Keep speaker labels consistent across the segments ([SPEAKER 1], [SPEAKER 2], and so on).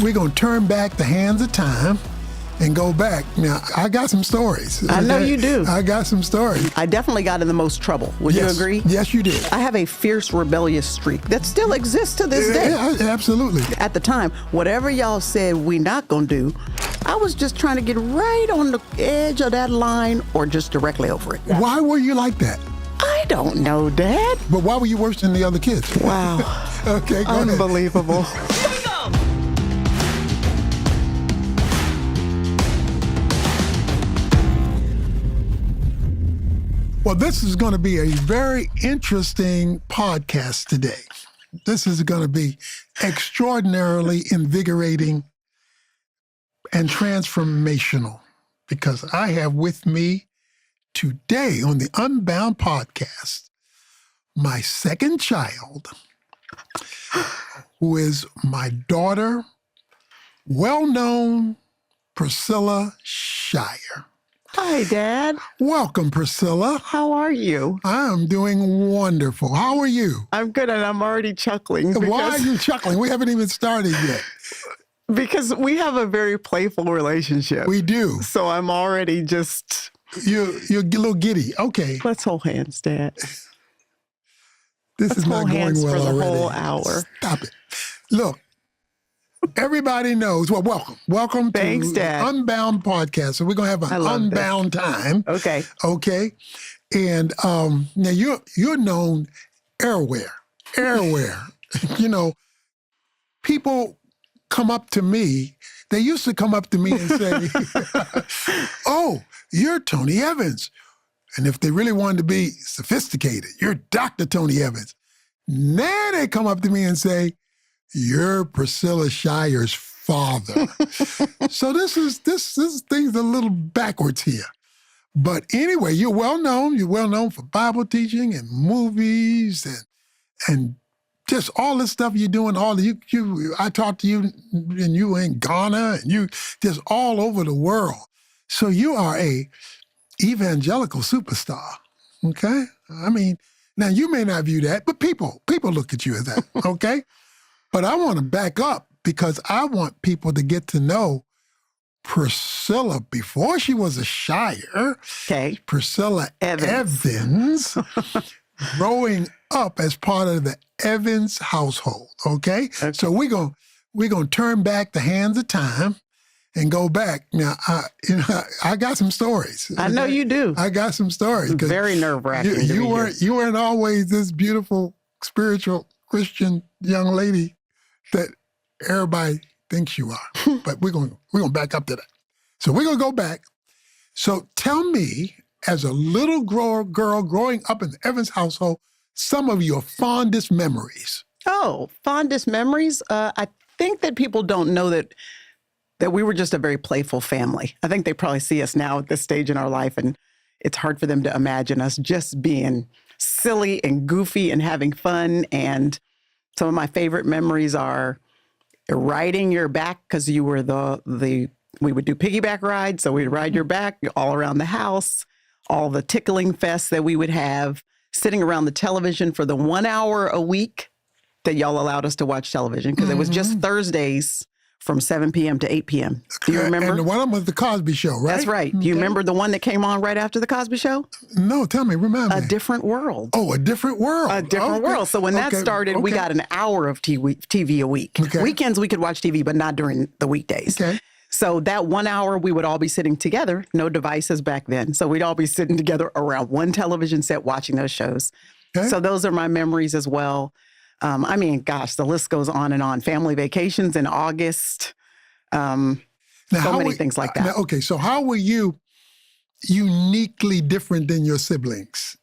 [SPEAKER 1] We're going to turn back the hands of time and go back. Now, I got some stories.
[SPEAKER 2] I know you do.
[SPEAKER 1] I got some stories.
[SPEAKER 2] I definitely got in the most trouble. Would you agree?
[SPEAKER 1] Yes, you did.
[SPEAKER 2] I have a fierce rebellious streak that still exists to this day.
[SPEAKER 1] Yeah, absolutely.
[SPEAKER 2] At the time, whatever y'all said we not gonna do, I was just trying to get right on the edge of that line or just directly over it.
[SPEAKER 1] Why were you like that?
[SPEAKER 2] I don't know, Dad.
[SPEAKER 1] But why were you worse than the other kids?
[SPEAKER 2] Wow.
[SPEAKER 1] Okay, go ahead.
[SPEAKER 2] Unbelievable.
[SPEAKER 1] Well, this is going to be a very interesting podcast today. This is going to be extraordinarily invigorating and transformational because I have with me today on the Unbound podcast my second child, who is my daughter, well-known Priscilla Shirer.
[SPEAKER 2] Hi, Dad.
[SPEAKER 1] Welcome, Priscilla.
[SPEAKER 2] How are you?
[SPEAKER 1] I am doing wonderful. How are you?
[SPEAKER 2] I'm good, and I'm already chuckling.
[SPEAKER 1] Why are you chuckling? We haven't even started yet.
[SPEAKER 2] Because we have a very playful relationship.
[SPEAKER 1] We do.
[SPEAKER 2] So I'm already just...
[SPEAKER 1] You're a little giddy. Okay.
[SPEAKER 2] Let's hold hands, Dad.
[SPEAKER 1] This is not going well already.
[SPEAKER 2] For the whole hour.
[SPEAKER 1] Stop it. Look, everybody knows. Well, welcome. Welcome
[SPEAKER 2] Thanks,
[SPEAKER 1] to
[SPEAKER 2] Dad.
[SPEAKER 1] Unbound podcast. So we're going to have an unbound time.
[SPEAKER 2] Okay.
[SPEAKER 1] Okay. And now you're known everywhere. You know, people come up to me. They used to come up to me and say, oh, you're Tony Evans. And if they really wanted to be sophisticated, you're Dr. Tony Evans. Now they come up to me and say, you're Priscilla Shirer's father. So this thing's a little backwards here. But anyway, you're well known. You're well known for Bible teaching and movies and just all the stuff you're doing. I talked to you and you were in Ghana and you just all over the world. So you are a evangelical superstar. Okay? I mean, now you may not view that, but people look at you as that. Okay? But I want to back up because I want people to get to know Priscilla before she was a Shirer.
[SPEAKER 2] Okay.
[SPEAKER 1] Priscilla Evans growing up as part of the Evans household. Okay? So we're gonna turn back the hands of time and go back. Now, I got some stories.
[SPEAKER 2] I know you do.
[SPEAKER 1] I got some stories.
[SPEAKER 2] Very nerve-wracking.
[SPEAKER 1] You weren't always this beautiful, spiritual, Christian young lady that everybody thinks you are. But we're gonna back up to that. So we're gonna go back. So tell me, as a little girl growing up in the Evans household, some of your fondest memories.
[SPEAKER 2] Oh, fondest memories? I think that people don't know that we were just a very playful family. I think they probably see us now at this stage in our life, and it's hard for them to imagine us just being silly and goofy and having fun. And some of my favorite memories are riding your back, because you were we would do piggyback rides, so we'd ride your back all around the house, all the tickling fests that we would have, sitting around the television for the 1 hour a week that y'all allowed us to watch television, because it was just Thursdays from 7 p.m. to 8 p.m. Do you remember?
[SPEAKER 1] And the one was the Cosby Show, right?
[SPEAKER 2] That's right. Do you remember the one that came on right after the Cosby Show?
[SPEAKER 1] No, tell me, remind me.
[SPEAKER 2] A Different World.
[SPEAKER 1] Oh, A Different World.
[SPEAKER 2] A Different World. So when that started, we got an hour of TV a week.
[SPEAKER 1] Okay.
[SPEAKER 2] Weekends, we could watch TV, but not during the weekdays.
[SPEAKER 1] Okay.
[SPEAKER 2] So that 1 hour, we would all be sitting together, no devices back then. So we'd all be sitting together around one television set watching those shows. Okay. So those are my memories as well. I mean, gosh, the list goes on and on. Family vacations in August. Many things like that.
[SPEAKER 1] Okay, so how were you uniquely different than your siblings?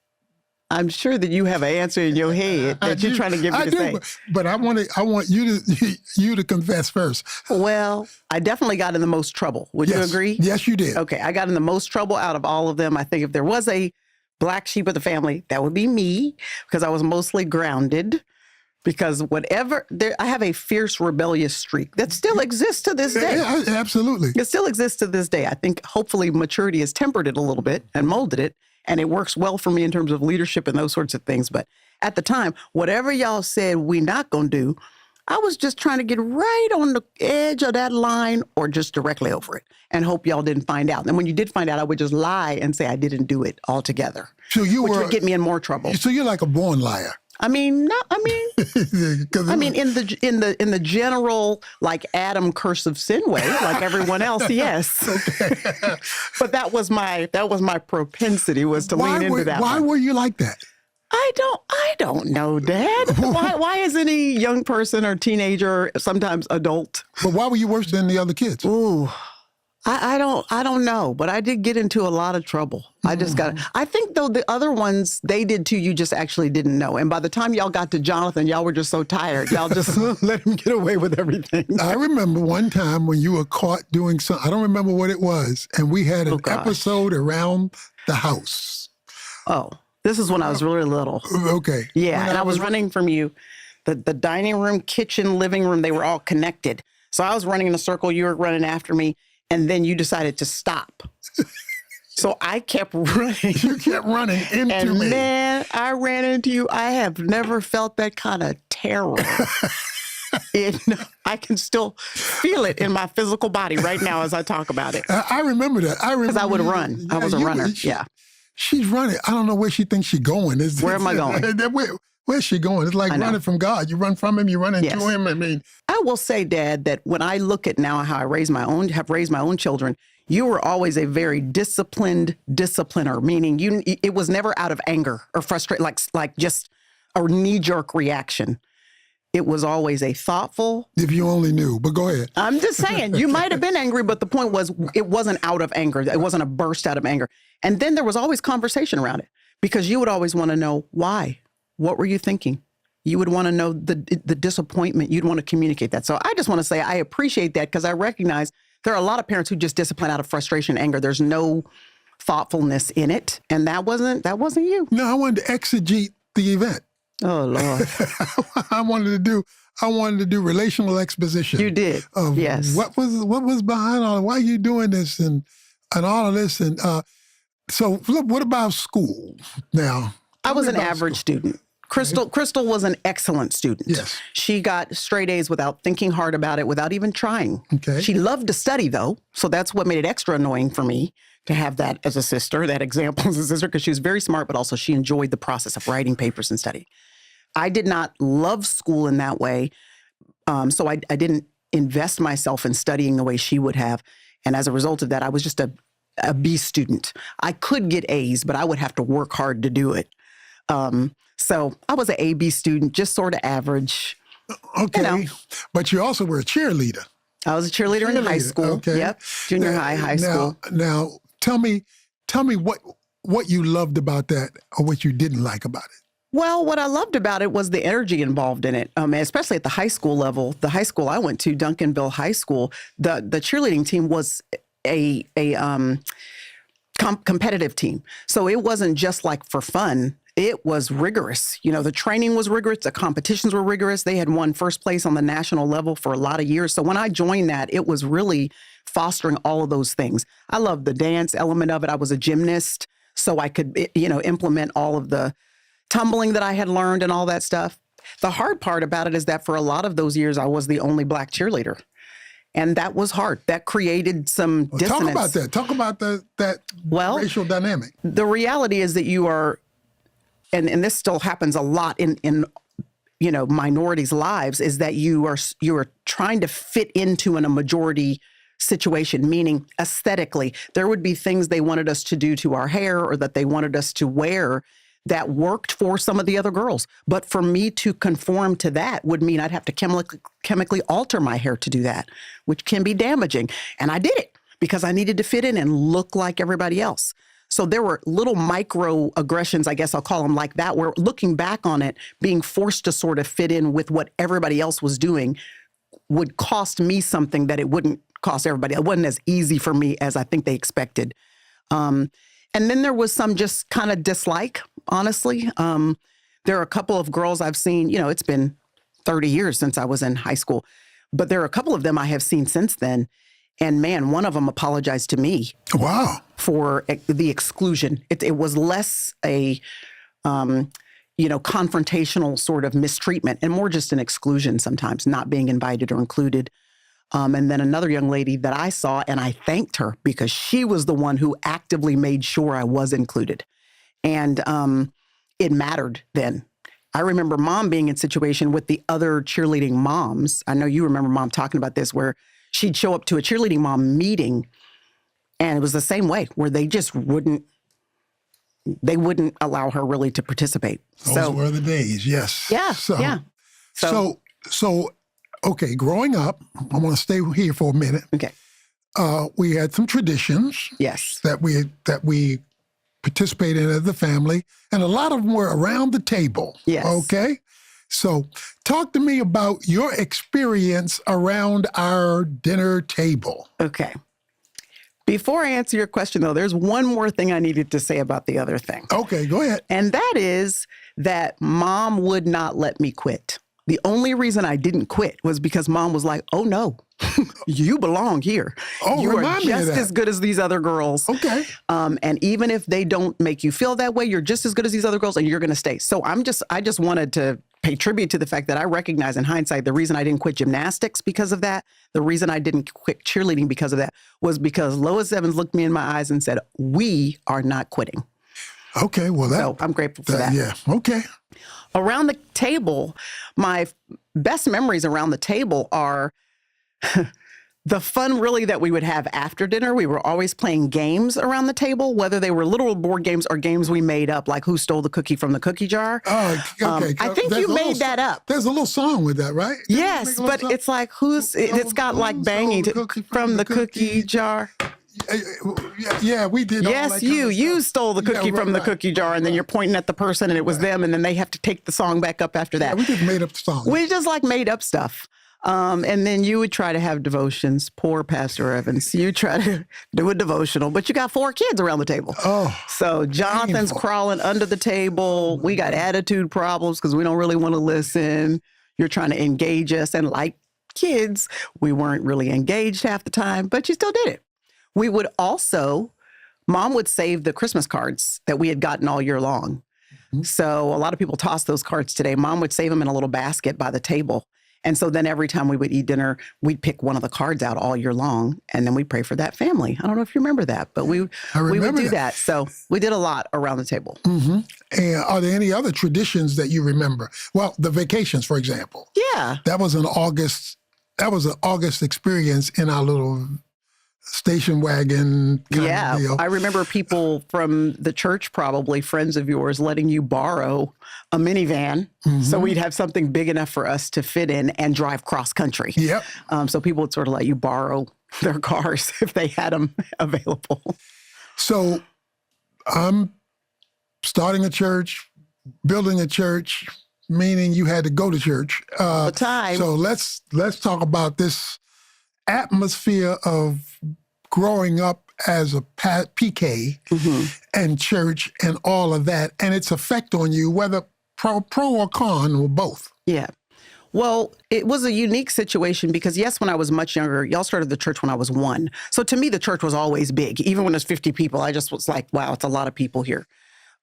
[SPEAKER 2] I'm sure that you have an answer in your head that you're trying to get me to say.
[SPEAKER 1] But I want you to confess first.
[SPEAKER 2] Well, I definitely got in the most trouble. Would you agree?
[SPEAKER 1] Yes, you did.
[SPEAKER 2] Okay, I got in the most trouble out of all of them. I think if there was a black sheep of the family, that would be me, because I was mostly grounded. Because I have a fierce rebellious streak that still exists to this day.
[SPEAKER 1] Yeah, absolutely.
[SPEAKER 2] It still exists to this day. I think hopefully maturity has tempered it a little bit and molded it. And it works well for me in terms of leadership and those sorts of things. But at the time, whatever y'all said we not going to do, I was just trying to get right on the edge of that line or just directly over it and hope y'all didn't find out. And when you did find out, I would just lie and say I didn't do it altogether,
[SPEAKER 1] So
[SPEAKER 2] which would get me in more trouble.
[SPEAKER 1] So you're like a born liar.
[SPEAKER 2] I mean, no, I mean, in the general, like Adam curse of sin way, like everyone else, yes.
[SPEAKER 1] Okay.
[SPEAKER 2] But that was my propensity, was to lean into that.
[SPEAKER 1] Why were you like that?
[SPEAKER 2] I don't know, Dad. Why is any young person or teenager, sometimes adult?
[SPEAKER 1] But why were you worse than the other kids?
[SPEAKER 2] Ooh, I don't know, but I did get into a lot of trouble. I think though the other ones, they did too, you just actually didn't know. And by the time y'all got to Jonathan, y'all were just so tired. Y'all just let him get away with everything.
[SPEAKER 1] I remember one time when you were caught doing something, I don't remember what it was, and we had an episode around the house.
[SPEAKER 2] Oh, this is when I was really little.
[SPEAKER 1] Okay.
[SPEAKER 2] Yeah, and I was running from you. The dining room, kitchen, living room, they were all connected. So I was running in a circle, you were running after me, and then you decided to stop. So I kept running.
[SPEAKER 1] You kept running into me.
[SPEAKER 2] And man, I ran into you. I have never felt that kind of terror. I can still feel it in my physical body right now as I talk about it.
[SPEAKER 1] I remember that.
[SPEAKER 2] Because I would run. I was a runner. Yeah.
[SPEAKER 1] She's running. I don't know where she thinks she's going.
[SPEAKER 2] Where am I going?
[SPEAKER 1] Where's she going? It's like running from God. You run from him, you run into him. I mean, I
[SPEAKER 2] will say, Dad, that when I look at now how I have raised my own children, you were always a very disciplined discipliner, meaning it was never out of anger or frustration, like just a knee-jerk reaction. It was always a thoughtful.
[SPEAKER 1] If you only knew, but go ahead.
[SPEAKER 2] I'm just saying, you might have been angry, but the point was it wasn't out of anger. It wasn't a burst out of anger. And then there was always conversation around it because you would always want to know why. What were you thinking? You would want to know the disappointment. You'd want to communicate that. So I just want to say I appreciate that because I recognize there are a lot of parents who just discipline out of frustration and anger. There's no thoughtfulness in it. And that wasn't you.
[SPEAKER 1] No, I wanted to exegete the event.
[SPEAKER 2] Oh, Lord.
[SPEAKER 1] I wanted to do relational exposition.
[SPEAKER 2] You did. Yes.
[SPEAKER 1] What was behind all, why are you doing this and all of this? And so what about school now?
[SPEAKER 2] I was an average student. Crystal was an excellent student.
[SPEAKER 1] Yes.
[SPEAKER 2] She got straight A's without thinking hard about it, without even trying.
[SPEAKER 1] Okay.
[SPEAKER 2] She loved to study, though, so that's what made it extra annoying for me to have that as a sister, that example as a sister, because she was very smart, but also she enjoyed the process of writing papers and studying. I did not love school in that way, so I didn't invest myself in studying the way she would have, and as a result of that, I was just a B student. I could get A's, but I would have to work hard to do it. So I was an A-B student, just sort of average.
[SPEAKER 1] Okay. But you also were a cheerleader.
[SPEAKER 2] I was a cheerleader in high school.
[SPEAKER 1] Okay.
[SPEAKER 2] Yep. Junior high school.
[SPEAKER 1] Now tell me what you loved about that or what you didn't like about it.
[SPEAKER 2] Well, what I loved about it was the energy involved in it, especially at the high school level. The high school I went to, Duncanville High School, the cheerleading team was a competitive team. So it wasn't just like for fun. It was rigorous. You know, the training was rigorous. The competitions were rigorous. They had won first place on the national level for a lot of years. So when I joined that, it was really fostering all of those things. I loved the dance element of it. I was a gymnast, so I could, implement all of the tumbling that I had learned and all that stuff. The hard part about it is that for a lot of those years, I was the only Black cheerleader. And that was hard. That created some dissonance.
[SPEAKER 1] Talk about that. Talk about that racial dynamic.
[SPEAKER 2] The reality is that you are, and this still happens a lot in minorities' lives, is that you are trying to fit into a majority situation, meaning aesthetically. There would be things they wanted us to do to our hair or that they wanted us to wear that worked for some of the other girls. But for me to conform to that would mean I'd have to chemically alter my hair to do that, which can be damaging. And I did it because I needed to fit in and look like everybody else. So there were little microaggressions, I guess I'll call them like that, where looking back on it, being forced to sort of fit in with what everybody else was doing would cost me something that it wouldn't cost everybody. It wasn't as easy for me as I think they expected. And then there was some just kind of dislike, honestly. There are a couple of girls I've seen, it's been 30 years since I was in high school, but there are a couple of them I have seen since then. And man, one of them apologized to me.
[SPEAKER 1] Wow.
[SPEAKER 2] For the exclusion. It was less a, confrontational sort of mistreatment and more just an exclusion sometimes, not being invited or included. And then another young lady that I saw, and I thanked her because she was the one who actively made sure I was included. And it mattered then. I remember Mom being in a situation with the other cheerleading moms. I know you remember Mom talking about this, where she'd show up to a cheerleading mom meeting, and it was the same way, where they just wouldn't allow her really to participate.
[SPEAKER 1] Those were the days, yes.
[SPEAKER 2] Yeah, yeah.
[SPEAKER 1] So, okay, growing up, I want to stay here for a minute.
[SPEAKER 2] Okay.
[SPEAKER 1] We had some traditions.
[SPEAKER 2] Yes.
[SPEAKER 1] That we participated in as a family, and a lot of them were around the table.
[SPEAKER 2] Yes.
[SPEAKER 1] Okay? So talk to me about your experience around our dinner table.
[SPEAKER 2] Okay. Before I answer your question, though, there's one more thing I needed to say about the other thing.
[SPEAKER 1] Okay, go ahead.
[SPEAKER 2] And that is that Mom would not let me quit. The only reason I didn't quit was because Mom was like, oh, no, you belong here.
[SPEAKER 1] Oh,
[SPEAKER 2] you are
[SPEAKER 1] remind me of
[SPEAKER 2] just
[SPEAKER 1] that.
[SPEAKER 2] as good as these other girls.
[SPEAKER 1] Okay.
[SPEAKER 2] And even if they don't make you feel that way, you're just as good as these other girls and you're going to stay. So I just wanted to pay tribute to the fact that I recognize in hindsight, the reason I didn't quit gymnastics because of that, the reason I didn't quit cheerleading because of that, was because Lois Evans looked me in my eyes and said, we are not quitting.
[SPEAKER 1] Okay, well,
[SPEAKER 2] So I'm grateful for that.
[SPEAKER 1] Yeah, okay.
[SPEAKER 2] Around the table, my best memories around the table are the fun really that we would have after dinner. We were always playing games around the table, whether they were literal board games or games we made up, like who stole the cookie from the cookie jar.
[SPEAKER 1] Oh, okay.
[SPEAKER 2] I think you made that up.
[SPEAKER 1] There's a little song with that, right?
[SPEAKER 2] Yes, but it's like it's got like banging from the cookie jar.
[SPEAKER 1] Yeah, we did.
[SPEAKER 2] Yes, you stole the cookie from the cookie jar, and then you're pointing at the person, and it was them, and then they have to take the song back up after that.
[SPEAKER 1] Yeah, we just made up the song.
[SPEAKER 2] We just like made up stuff. And then you would try to have devotions. Poor Pastor Evans. You try to do a devotional, but you got 4 kids around the table.
[SPEAKER 1] Oh,
[SPEAKER 2] so Jonathan's crawling under the table. We got attitude problems because we don't really want to listen. You're trying to engage us. And like kids, we weren't really engaged half the time, but you still did it. We would also, Mom would save the Christmas cards that we had gotten all year long. Mm-hmm. So a lot of people toss those cards today. Mom would save them in a little basket by the table. And so then every time we would eat dinner, we'd pick one of the cards out all year long, and then we'd pray for that family. I don't know if you remember that, but we would do that. So we did a lot around the table.
[SPEAKER 1] Mm-hmm. And are there any other traditions that you remember? Well, the vacations, for example.
[SPEAKER 2] Yeah.
[SPEAKER 1] That was an August experience in our little station wagon kind of deal.
[SPEAKER 2] I remember people from the church, probably friends of yours, letting you borrow a minivan. Mm-hmm. So we'd have something big enough for us to fit in and drive cross country.
[SPEAKER 1] Yep.
[SPEAKER 2] So people would sort of let you borrow their cars if they had them available.
[SPEAKER 1] So I'm starting a church, building a church, meaning you had to go to church.
[SPEAKER 2] All the time.
[SPEAKER 1] So let's talk about this atmosphere of growing up as a PK and church and all of that, and its effect on you, whether pro or con or both.
[SPEAKER 2] Yeah. Well, it was a unique situation because, yes, when I was much younger, y'all started the church when I was 1. So to me, the church was always big. Even when there's 50 people, I just was like, wow, it's a lot of people here.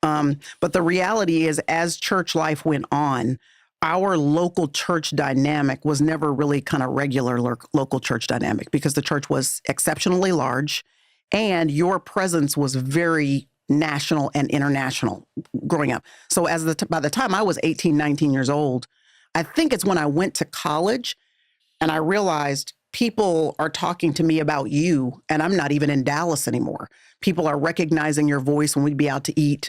[SPEAKER 2] But the reality is, as church life went on, our local church dynamic was never really kind of regular local church dynamic because the church was exceptionally large and your presence was very national and international growing up. So by the time I was 18, 19 years old, I think it's when I went to college and I realized people are talking to me about you and I'm not even in Dallas anymore. People are recognizing your voice when we'd be out to eat.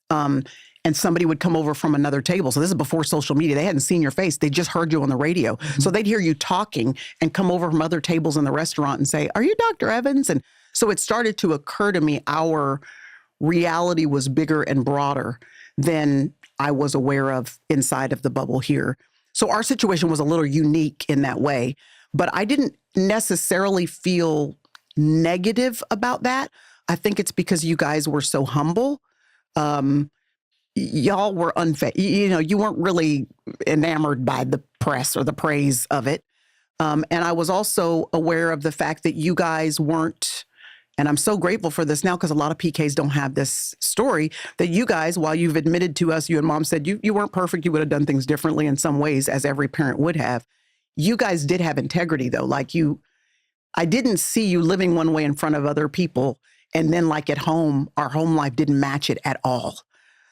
[SPEAKER 2] And somebody would come over from another table. So this is before social media. They hadn't seen your face. They just heard you on the radio. Mm-hmm. So they'd hear you talking and come over from other tables in the restaurant and say, are you Dr. Evans? And so it started to occur to me, our reality was bigger and broader than I was aware of inside of the bubble here. So our situation was a little unique in that way. But I didn't necessarily feel negative about that. I think it's because you guys were so humble. Y'all were you weren't really enamored by the press or the praise of it. And I was also aware of the fact that you guys weren't And I'm so grateful for this now because a lot of PKs don't have this story that you guys, while you've admitted to us, you and Mom said you weren't perfect, you would have done things differently in some ways, as every parent would have. You guys did have integrity, though. Like I didn't see you living one way in front of other people. And then like at home, our home life didn't match it at all.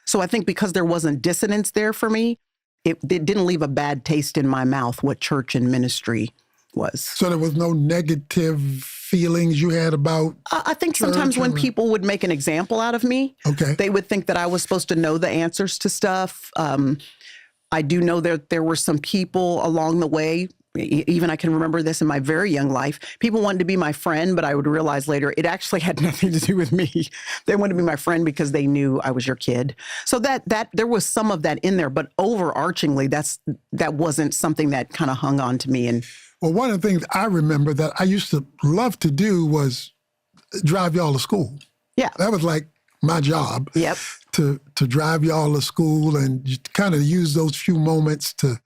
[SPEAKER 2] So I think because there wasn't dissonance there for me, it didn't leave a bad taste in my mouth what church and ministry was.
[SPEAKER 1] So there was no negative feelings you had about
[SPEAKER 2] I think sometimes when people would make an example out of me, they would think that I was supposed to know the answers to stuff. I do know that there were some people along the way, even I can remember this in my very young life, people wanted to be my friend, but I would realize later it actually had nothing to do with me. They wanted to be my friend because they knew I was your kid. So that there was some of that in there, but overarchingly, that wasn't something that kind of hung on to me. And
[SPEAKER 1] well, one of the things I remember that I used to love to do was drive y'all to school.
[SPEAKER 2] Yeah.
[SPEAKER 1] That was like my job.
[SPEAKER 2] Yep.
[SPEAKER 1] To drive y'all to school and kind of use those few moments to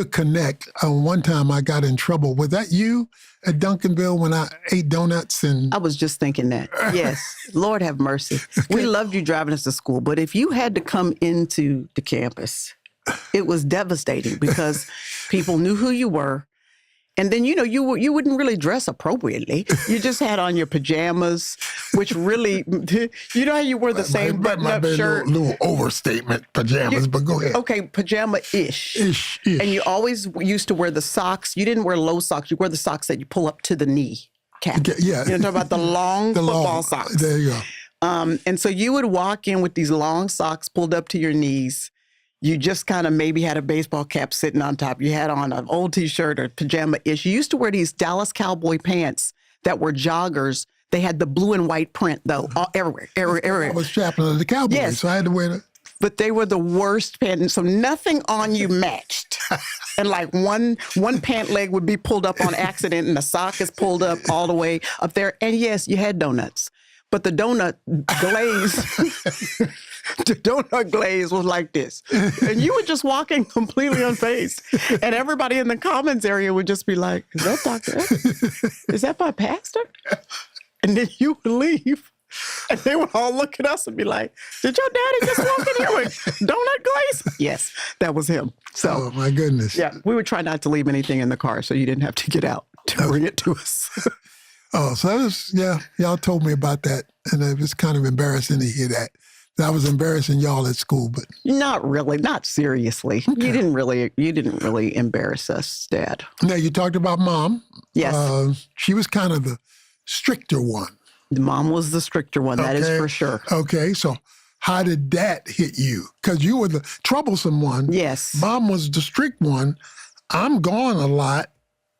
[SPEAKER 1] connect. One time I got in trouble. Was that you at Duncanville when I ate donuts? And
[SPEAKER 2] I was just thinking that. Yes. Lord have mercy. We loved you driving us to school, but if you had to come into the campus, it was devastating because people knew who you were. And then, you wouldn't really dress appropriately. You just had on your pajamas, which really, you know how you wore the same button-up shirt?
[SPEAKER 1] A little overstatement, pajamas, but go ahead.
[SPEAKER 2] Okay, pajama-ish.
[SPEAKER 1] Ish.
[SPEAKER 2] And you always used to wear the socks. You didn't wear low socks. You wore the socks that you pull up to the knee cap.
[SPEAKER 1] Yeah.
[SPEAKER 2] You know, talking about the long football socks.
[SPEAKER 1] There you go.
[SPEAKER 2] And so you would walk in with these long socks pulled up to your knees. You just kind of maybe had a baseball cap sitting on top. You had on an old T-shirt or pajama-ish. You used to wear these Dallas Cowboy pants that were joggers. They had the blue and white print, though, everywhere.
[SPEAKER 1] I was chaplain of the Cowboys, so I had to wear that.
[SPEAKER 2] But they were the worst pants, so nothing on you matched. And like one pant leg would be pulled up on accident, and the sock is pulled up all the way up there. And yes, you had donuts. But the donut glaze, the donut glaze was like this. And you were just walking completely unfazed. And everybody in the comments area would just be like, is that Dr. F? Is that my pastor? And then you would leave. And they would all look at us and be like, did your daddy just walk in here with donut glaze? Yes, that was him. So,
[SPEAKER 1] oh, my goodness.
[SPEAKER 2] Yeah, we would try not to leave anything in the car so you didn't have to get out to bring it to us.
[SPEAKER 1] Oh, so that was, y'all told me about that, and it was kind of embarrassing to hear that. I was embarrassing y'all at school, but
[SPEAKER 2] not really, not seriously. Okay. You didn't really embarrass us, Dad.
[SPEAKER 1] Now you talked about Mom.
[SPEAKER 2] Yes,
[SPEAKER 1] she was kind of the stricter one.
[SPEAKER 2] Mom was the stricter one. That is for sure.
[SPEAKER 1] Okay, so how did that hit you? Because you were the troublesome one.
[SPEAKER 2] Yes,
[SPEAKER 1] Mom was the strict one. I'm gone a lot,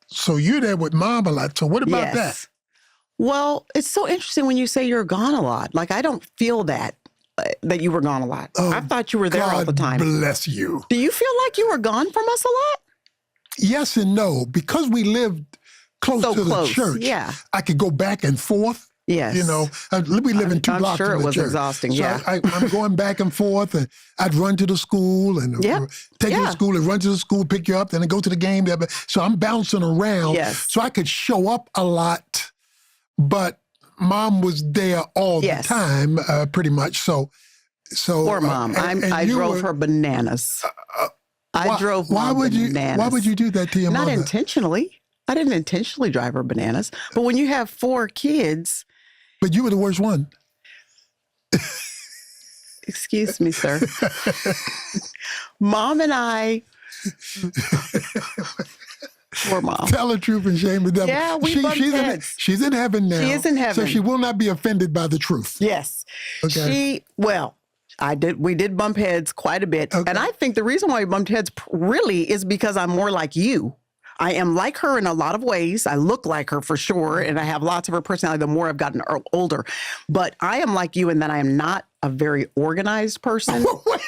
[SPEAKER 1] so you're there with Mom a lot. So what about that?
[SPEAKER 2] Well, it's so interesting when you say you're gone a lot. Like, I don't feel that you were gone a lot. I thought you were there all the time.
[SPEAKER 1] God bless you.
[SPEAKER 2] Do you feel like you were gone from us a lot?
[SPEAKER 1] Yes and no. Because we lived close to the church, I could go back and forth.
[SPEAKER 2] Yes.
[SPEAKER 1] You know, we live in 2 blocks from the church. I'm sure it was
[SPEAKER 2] exhausting,
[SPEAKER 1] so I'm going back and forth, and I'd run to the school and take you to school and run to the school, pick you up, then go to the game. So I'm bouncing around.
[SPEAKER 2] Yes.
[SPEAKER 1] So I could show up a lot, but Mom was there all the time, pretty much. So
[SPEAKER 2] poor Mom. I drove her bananas. I drove Mom bananas.
[SPEAKER 1] Why would you do that to your mother?
[SPEAKER 2] Not intentionally. I didn't intentionally drive her bananas. But when you have 4 kids.
[SPEAKER 1] But you were the worst one.
[SPEAKER 2] Excuse me, sir. Mom and I. Poor Mom.
[SPEAKER 1] Tell the truth and shame the devil.
[SPEAKER 2] Yeah, we bumped heads.
[SPEAKER 1] She's in heaven now.
[SPEAKER 2] She is in heaven.
[SPEAKER 1] So she will not be offended by the truth.
[SPEAKER 2] Yes.
[SPEAKER 1] Okay.
[SPEAKER 2] We did bump heads quite a bit. Okay. And I think the reason why we bumped heads really is because I'm more like you. I am like her in a lot of ways. I look like her for sure, and I have lots of her personality the more I've gotten older. But I am like you in that I am not a very organized person.
[SPEAKER 1] Wait.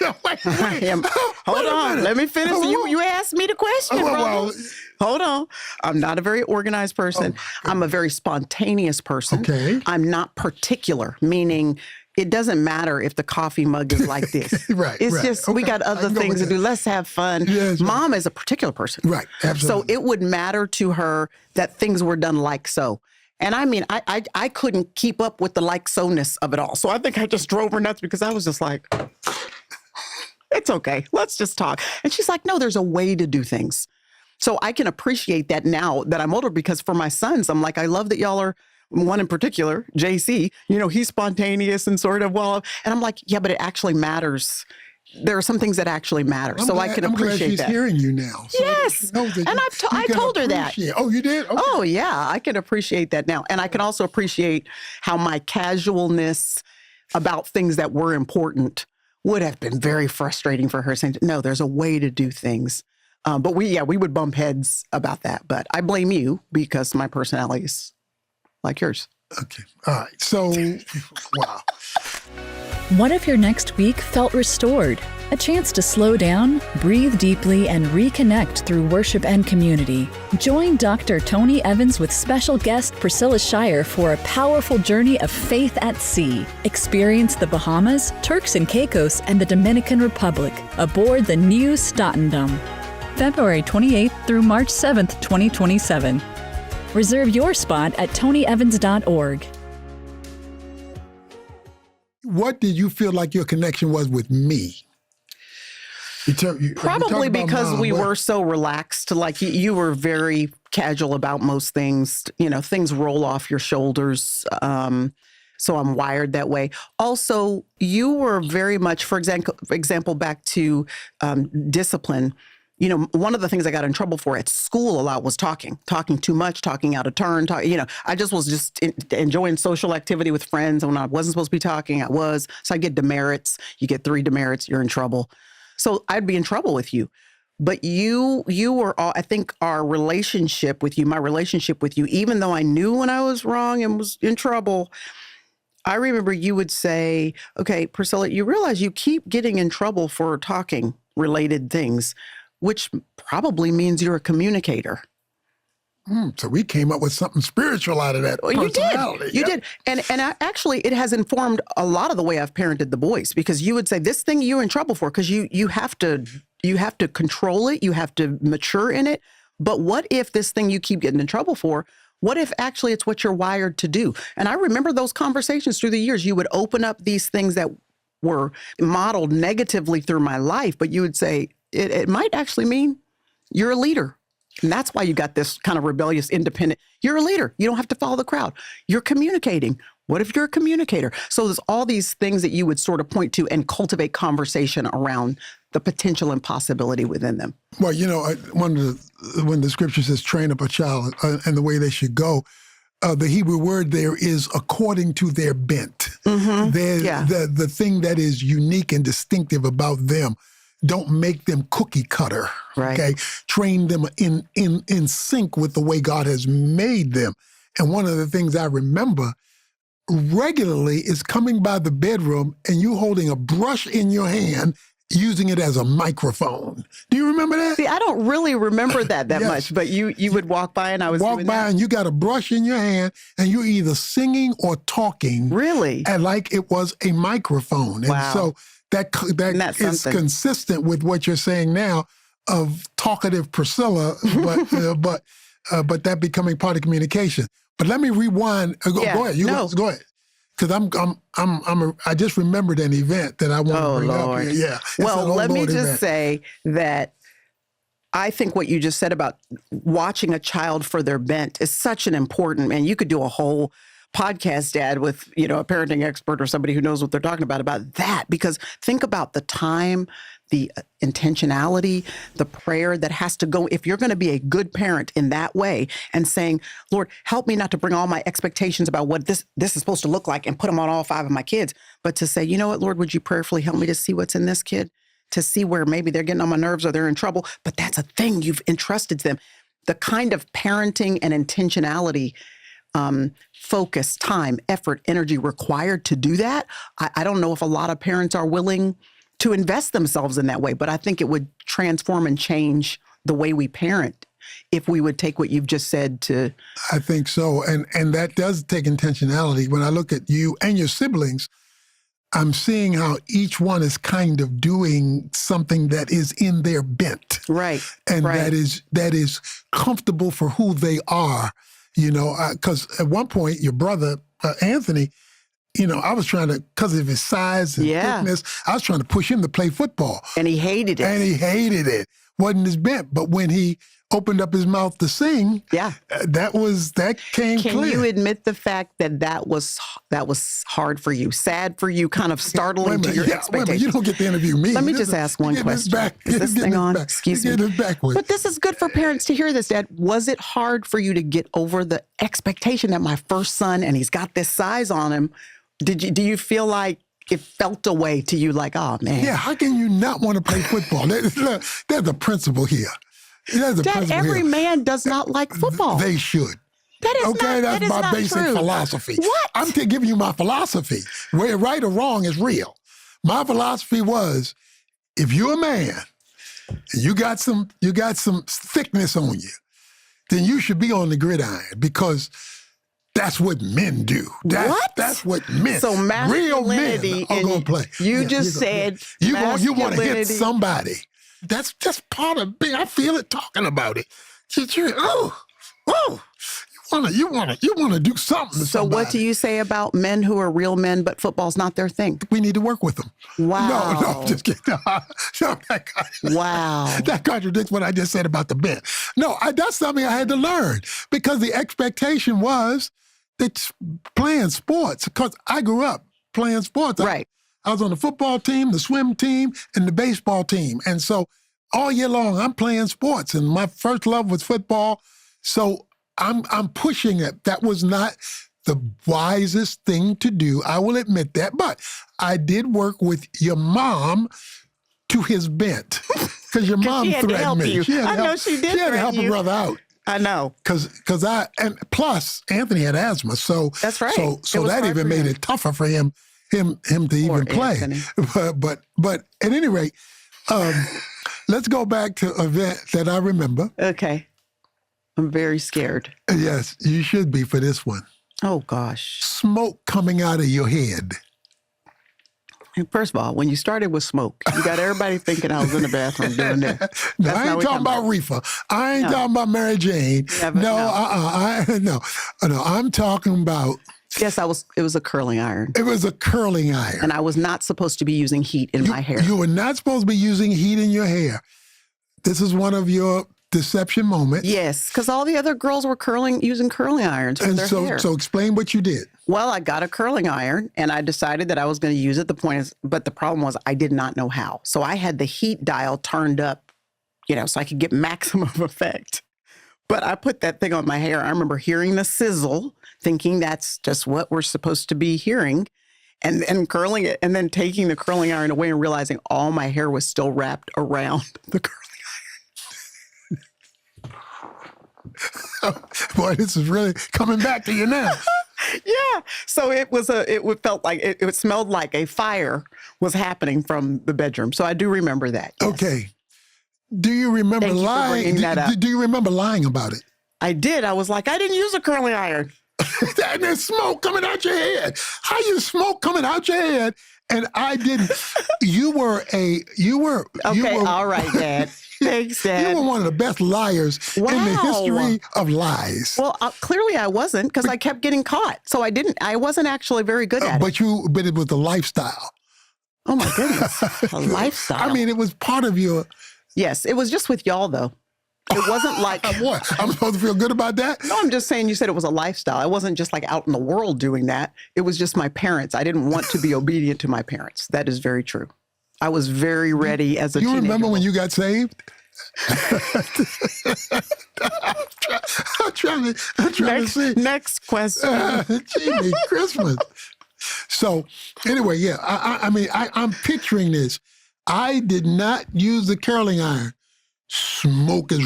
[SPEAKER 2] Hold on. Let me finish. You asked me the question, brother. Hold on. I'm not a very organized person. I'm a very spontaneous person.
[SPEAKER 1] Okay.
[SPEAKER 2] I'm not particular, meaning it doesn't matter if the coffee mug is like this.
[SPEAKER 1] Right.
[SPEAKER 2] It's just, we got other things to do. Let's have fun.
[SPEAKER 1] Yes,
[SPEAKER 2] Mom is a particular person.
[SPEAKER 1] Right. Absolutely.
[SPEAKER 2] So it would matter to her that things were done like so. And I mean, I couldn't keep up with the like-so-ness of it all. So I think I just drove her nuts because I was just like, it's okay. Let's just talk. And she's like, no, there's a way to do things. So I can appreciate that now that I'm older, because for my sons, I'm like, I love that y'all are, one in particular, JC, he's spontaneous and sort of, well, and I'm like, yeah, but it actually matters. There are some things that actually matter. I can appreciate
[SPEAKER 1] I'm glad she's
[SPEAKER 2] that.
[SPEAKER 1] hearing you now. So
[SPEAKER 2] Yes. And I told her that.
[SPEAKER 1] Oh, you did? Okay.
[SPEAKER 2] Oh, yeah. I can appreciate that now. And I can also appreciate how my casualness about things that were important would have been very frustrating for her, saying, no, there's a way to do things. But we would bump heads about that. But I blame you because my personality is like yours.
[SPEAKER 1] Okay. All right. So, wow.
[SPEAKER 3] What if your next week felt restored? A chance to slow down, breathe deeply, and reconnect through worship and community. Join Dr. Tony Evans with special guest Priscilla Shirer for a powerful journey of faith at sea. Experience the Bahamas, Turks and Caicos, and the Dominican Republic aboard the New Statendom. February 28th through March 7th, 2027. Reserve your spot at tonyevans.org.
[SPEAKER 1] What did you feel like your connection was with me?
[SPEAKER 2] Probably because we were so relaxed. Like you were very casual about most things. Things roll off your shoulders. So I'm wired that way. Also, you were very much, for example, back to discipline. One of the things I got in trouble for at school a lot was talking too much, talking out of turn. I just was enjoying social activity with friends. When I wasn't supposed to be talking, I was. So I get demerits. You get 3 demerits, you're in trouble. So I'd be in trouble with you. But you were, I think my relationship with you, even though I knew when I was wrong and was in trouble, I remember you would say, okay, Priscilla, you realize you keep getting in trouble for talking related things, which probably means you're a communicator.
[SPEAKER 1] So we came up with something spiritual out of that personality.
[SPEAKER 2] You did. And actually, it has informed a lot of the way I've parented the boys, because you would say this thing you're in trouble for because you have to control it. You have to mature in it. But what if this thing you keep getting in trouble for, what if actually it's what you're wired to do? And I remember those conversations through the years. You would open up these things that were modeled negatively through my life, but you would say, it might actually mean you're a leader. And that's why you got this kind of rebellious, independent. You're a leader. You don't have to follow the crowd. You're communicating. What if you're a communicator? So there's all these things that you would sort of point to and cultivate conversation around the potential and possibility within them.
[SPEAKER 1] Well, when the scripture says train up a child and the way they should go, the Hebrew word there is according to their bent. Mm-hmm. The thing that is unique and distinctive about them. Don't make them cookie cutter,
[SPEAKER 2] right.
[SPEAKER 1] Okay? Train them in sync with the way God has made them. And one of the things I remember regularly is coming by the bedroom and you holding a brush in your hand, using it as a microphone. Do you remember that?
[SPEAKER 2] See, I don't really remember that
[SPEAKER 1] Yes.
[SPEAKER 2] much, but you would walk by and I was
[SPEAKER 1] walk
[SPEAKER 2] doing
[SPEAKER 1] by
[SPEAKER 2] that.
[SPEAKER 1] And you got a brush in your hand and you're either singing or talking.
[SPEAKER 2] Really?
[SPEAKER 1] And like it was a microphone. And
[SPEAKER 2] wow.
[SPEAKER 1] so that is consistent with what you're saying now of talkative Priscilla, but that becoming part of communication. But let me rewind. Go ahead. Go ahead. Because I just remembered an event that I want to bring up here. Yeah.
[SPEAKER 2] Well, let me just say that I think what you just said about watching a child for their bent is such an important, man, you could do a whole podcast, Dad, with, a parenting expert or somebody who knows what they're talking about that. Because think about the time, the intentionality, the prayer that has to go. If you're going to be a good parent in that way and saying, Lord, help me not to bring all my expectations about what this is supposed to look like and put them on all 5 of my kids, but to say, you know what, Lord, would you prayerfully help me to see what's in this kid, to see where maybe they're getting on my nerves or they're in trouble, but that's a thing you've entrusted to them. The kind of parenting and intentionality, focus, time, effort, energy required to do that. I don't know if a lot of parents are willing to invest themselves in that way, but I think it would transform and change the way we parent if we would take what you've just said to.
[SPEAKER 1] I think so. And that does take intentionality. When I look at you and your siblings, I'm seeing how each one is kind of doing something that is in their bent.
[SPEAKER 2] Right.
[SPEAKER 1] And
[SPEAKER 2] right.
[SPEAKER 1] that is comfortable for who they are. because at one point your brother, Anthony, I was trying to, because of his size and thickness, I was trying to push him to play football.
[SPEAKER 2] And he hated it.
[SPEAKER 1] Wasn't his bent. But when he opened up his mouth to sing, that came clear.
[SPEAKER 2] Can you admit the fact that was hard for you, sad for you, kind of startling to your expectations?
[SPEAKER 1] You don't get to interview me.
[SPEAKER 2] Let me just ask one question. Is this thing on? Excuse me. But this is good for parents to hear this, Dad. Was it hard for you to get over the expectation that my first son, and he's got this size on him? Do you feel like it felt away to you, like, oh, man?
[SPEAKER 1] Yeah, how can you not want to play football? There's the principle here.
[SPEAKER 2] Dad, every man does not like football.
[SPEAKER 1] They should. That's my basic philosophy.
[SPEAKER 2] What?
[SPEAKER 1] I'm giving you my philosophy. Where right or wrong is real. My philosophy was, if you're a man and you got some thickness on you, then you should be on the gridiron, because that's what men do. That's what men.
[SPEAKER 2] So masculinity,
[SPEAKER 1] real men are going to play.
[SPEAKER 2] You just said
[SPEAKER 1] you want to hit somebody. That's just part of being. I feel it talking about it. You want to do something to somebody.
[SPEAKER 2] What do you say about men who are real men, but football's not their thing?
[SPEAKER 1] We need to work with them.
[SPEAKER 2] Wow.
[SPEAKER 1] No, just kidding.
[SPEAKER 2] Wow.
[SPEAKER 1] That contradicts what I just said about the bent. No, that's something I had to learn, because the expectation was that playing sports, because I grew up playing sports.
[SPEAKER 2] Right.
[SPEAKER 1] I was on the football team, the swim team, and the baseball team. And so all year long, I'm playing sports. And my first love was football. So I'm pushing it. That was not the wisest thing to do. I will admit that. But I did work with your mom to his bent, because your mom threatened me.
[SPEAKER 2] I know she did.
[SPEAKER 1] She had to help her brother out.
[SPEAKER 2] I know.
[SPEAKER 1] And plus Anthony had asthma. So
[SPEAKER 2] that's right.
[SPEAKER 1] So that even made it tougher for him to even play. But at any rate, let's go back to an event that I remember.
[SPEAKER 2] Okay. I'm very scared.
[SPEAKER 1] Yes, you should be for this one.
[SPEAKER 2] Oh, gosh.
[SPEAKER 1] Smoke coming out of your head.
[SPEAKER 2] First of all, when you started with smoke, you got everybody thinking I was in the bathroom doing that.
[SPEAKER 1] No, I ain't talking about reefer. I ain't talking about Mary Jane. No. I'm talking about...
[SPEAKER 2] Yes, it was a curling iron.
[SPEAKER 1] It was a curling iron.
[SPEAKER 2] And I was not supposed to be using heat in my hair.
[SPEAKER 1] You were not supposed to be using heat in your hair. This is one of your deception moments.
[SPEAKER 2] Yes, because all the other girls were using curling irons for their hair.
[SPEAKER 1] So explain what you did.
[SPEAKER 2] Well, I got a curling iron, and I decided that I was going to use it. But the problem was I did not know how. So I had the heat dial turned up, so I could get maximum effect. But I put that thing on my hair. I remember hearing the sizzle, thinking that's just what we're supposed to be hearing, and curling it, and then taking the curling iron away and realizing all my hair was still wrapped around the curling iron.
[SPEAKER 1] Boy, this is really coming back to you now.
[SPEAKER 2] Yeah. So it felt like it smelled like a fire was happening from the bedroom. So I do remember that. Yes.
[SPEAKER 1] Okay. Do you remember lying? Do you remember lying about it?
[SPEAKER 2] I did. I was like, I didn't use a curling iron.
[SPEAKER 1] And there's smoke coming out your head. How you smoke coming out your head? And I didn't. You were.
[SPEAKER 2] All right, Dad. Thanks, Dad.
[SPEAKER 1] You were one of the best liars in the history of lies.
[SPEAKER 2] Well, clearly I wasn't, because I kept getting caught. So I wasn't actually very good at it.
[SPEAKER 1] But it was the lifestyle.
[SPEAKER 2] Oh my goodness, a lifestyle.
[SPEAKER 1] I mean, it was part of your.
[SPEAKER 2] Yes, it was just with y'all though. It wasn't like
[SPEAKER 1] what? I'm supposed to feel good about that?
[SPEAKER 2] No, I'm just saying you said it was a lifestyle. I wasn't just like out in the world doing that. It was just my parents. I didn't want to be obedient to my parents. That is very true. I was very ready as a teenager.
[SPEAKER 1] You remember when you got saved? I'm trying to see.
[SPEAKER 2] Next question.
[SPEAKER 1] Jimmy, Christmas. So anyway, yeah, I'm picturing this. I did not use the curling iron. Smoke is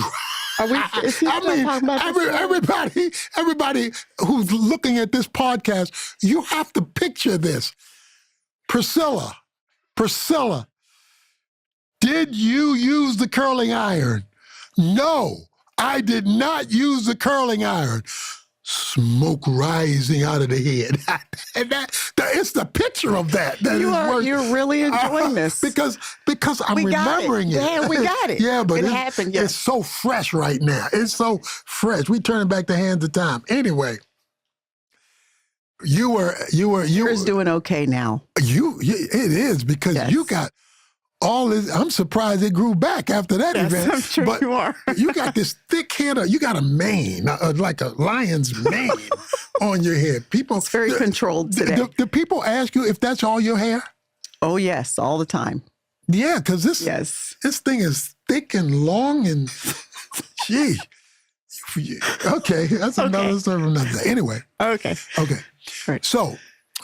[SPEAKER 1] everybody who's looking at this podcast, you have to picture this. Priscilla, did you use the curling iron? No, I did not use the curling iron. smoke rising out of the head. And it's the picture of that.
[SPEAKER 2] You're really enjoying this.
[SPEAKER 1] Because I'm
[SPEAKER 2] We got
[SPEAKER 1] remembering it.
[SPEAKER 2] Yeah, we got it.
[SPEAKER 1] Yeah, but
[SPEAKER 2] it happened. Yeah.
[SPEAKER 1] it's so fresh right now. It's so fresh. We turning back the hands of time. Anyway,
[SPEAKER 2] Yours doing okay now.
[SPEAKER 1] It is because
[SPEAKER 2] Yes.
[SPEAKER 1] you got all this. I'm surprised it grew back after that
[SPEAKER 2] Yes,
[SPEAKER 1] event.
[SPEAKER 2] I'm sure
[SPEAKER 1] but
[SPEAKER 2] you are.
[SPEAKER 1] You got this thick head. You got a mane, like a lion's mane on your head. People,
[SPEAKER 2] It's very controlled today.
[SPEAKER 1] Do people ask you if that's all your hair?
[SPEAKER 2] Oh, yes, all the time.
[SPEAKER 1] Yeah, because this thing is thick and long and gee. Okay, that's another story from another day. Anyway.
[SPEAKER 2] Okay. Right.
[SPEAKER 1] So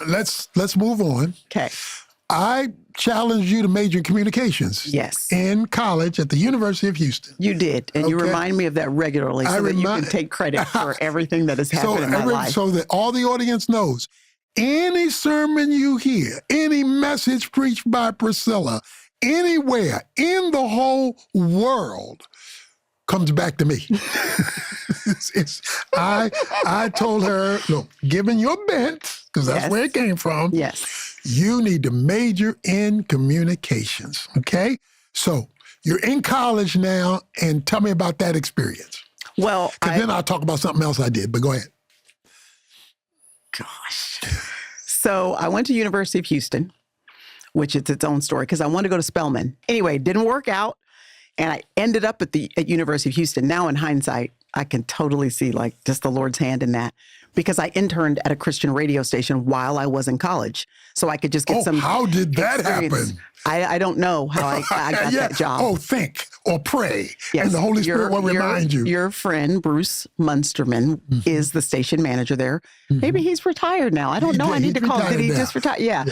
[SPEAKER 1] let's move on.
[SPEAKER 2] Okay.
[SPEAKER 1] I challenged you to major in communications.
[SPEAKER 2] Yes.
[SPEAKER 1] In college at the University of Houston.
[SPEAKER 2] You did. And you
[SPEAKER 1] Okay.
[SPEAKER 2] remind me of that regularly so that you can take credit for everything that has happened in my life.
[SPEAKER 1] So that all the audience knows, any sermon you hear, any message preached by Priscilla, anywhere in the whole world, comes back to me. I told her, look, given your bent, because that's where it came from, you need to major in communications, okay? So you're in college now, and tell me about that experience.
[SPEAKER 2] Well,
[SPEAKER 1] Because then I'll talk about something else I did, but go ahead.
[SPEAKER 2] Gosh. So I went to University of Houston, which is its own story, because I wanted to go to Spelman. Anyway, didn't work out. And I ended up at University of Houston. Now, in hindsight, I can totally see like just the Lord's hand in that, because I interned at a Christian radio station while I was in college, so I could just get some.
[SPEAKER 1] How did that
[SPEAKER 2] experience.
[SPEAKER 1] happen?
[SPEAKER 2] I don't know how I got that job.
[SPEAKER 1] Oh, think or pray,
[SPEAKER 2] Yes.
[SPEAKER 1] and the Holy Spirit will remind you.
[SPEAKER 2] Your friend Bruce Munsterman is the station manager there. Maybe he's retired now. I don't know. I need to call. Did he just retire? Yeah.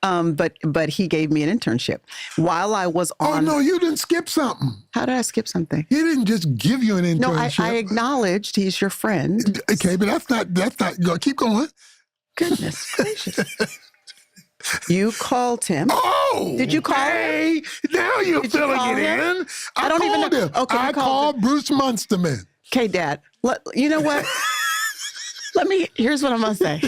[SPEAKER 2] But he gave me an internship while I was on.
[SPEAKER 1] Oh no, you didn't skip something.
[SPEAKER 2] How did I skip something?
[SPEAKER 1] He didn't just give you an internship.
[SPEAKER 2] No, I acknowledged he's your friend.
[SPEAKER 1] Okay, but that's not. Keep going.
[SPEAKER 2] Goodness gracious. You called him.
[SPEAKER 1] Oh,
[SPEAKER 2] Did you call him?
[SPEAKER 1] Now you're
[SPEAKER 2] Did you
[SPEAKER 1] filling
[SPEAKER 2] call
[SPEAKER 1] it
[SPEAKER 2] him?
[SPEAKER 1] in.
[SPEAKER 2] I don't even
[SPEAKER 1] called
[SPEAKER 2] know.
[SPEAKER 1] him.
[SPEAKER 2] Okay, you
[SPEAKER 1] I
[SPEAKER 2] called
[SPEAKER 1] called Bruce Munsterman.
[SPEAKER 2] Okay, Dad. You know what? Here's what I'm going to say.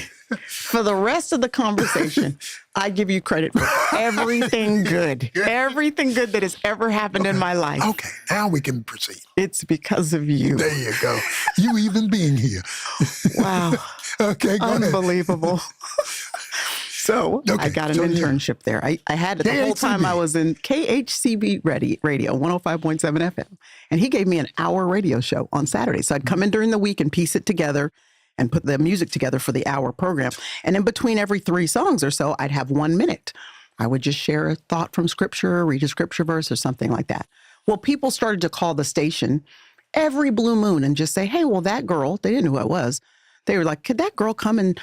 [SPEAKER 2] For the rest of the conversation, I give you credit for everything good. Everything good that has ever happened in my life.
[SPEAKER 1] Okay, now we can proceed.
[SPEAKER 2] It's because of you.
[SPEAKER 1] There you go. You even being here.
[SPEAKER 2] Wow.
[SPEAKER 1] Okay, go ahead.
[SPEAKER 2] Unbelievable. So I got an internship there. I had it the whole time I was in KHCB radio, 105.7 FM. And he gave me an hour radio show on Saturday. So I'd come in during the week and piece it together and put the music together for the hour program. And in between every 3 songs or so, I'd have 1 minute. I would just share a thought from scripture, read a scripture verse or something like that. Well, people started to call the station every blue moon and just say, hey, well, that girl, they didn't know who it was. They were like, could that girl come and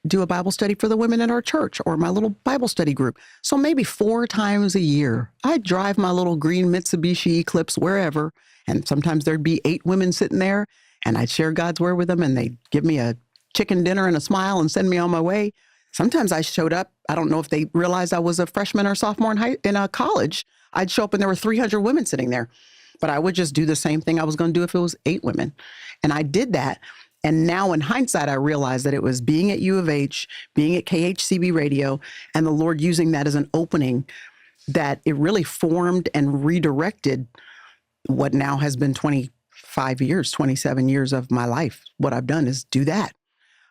[SPEAKER 2] do a Bible study for the women in our church or my little Bible study group? So maybe 4 times a year, I'd drive my little green Mitsubishi Eclipse wherever, and sometimes there'd be 8 women sitting there, and I'd share God's word with them, and they'd give me a chicken dinner and a smile and send me on my way. Sometimes I showed up. I don't know if they realized I was a freshman or sophomore in a college. I'd show up and there were 300 women sitting there, but I would just do the same thing I was going to do if it was 8 women. And I did that. And now in hindsight, I realized that it was being at U of H, being at KHCB radio, and the Lord using that as an opening, that it really formed and redirected what now has been 25 years, 27 years of my life. What I've done is do that.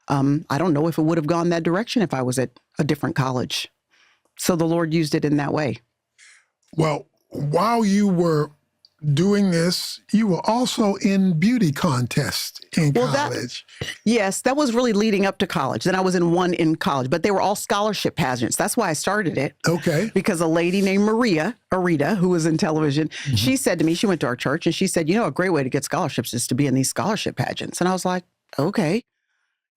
[SPEAKER 2] I don't know if it would have gone that direction if I was at a different college. So the Lord used it in that way.
[SPEAKER 1] Well, while you were doing this, you were also in beauty contests in college.
[SPEAKER 2] Yes, that was really leading up to college. Then I was in one in college, but they were all scholarship pageants. That's why I started it.
[SPEAKER 1] Okay.
[SPEAKER 2] Because a lady named Arita, who was in television, she said to me, she went to our church and she said, you know, a great way to get scholarships is to be in these scholarship pageants. And I was like, okay.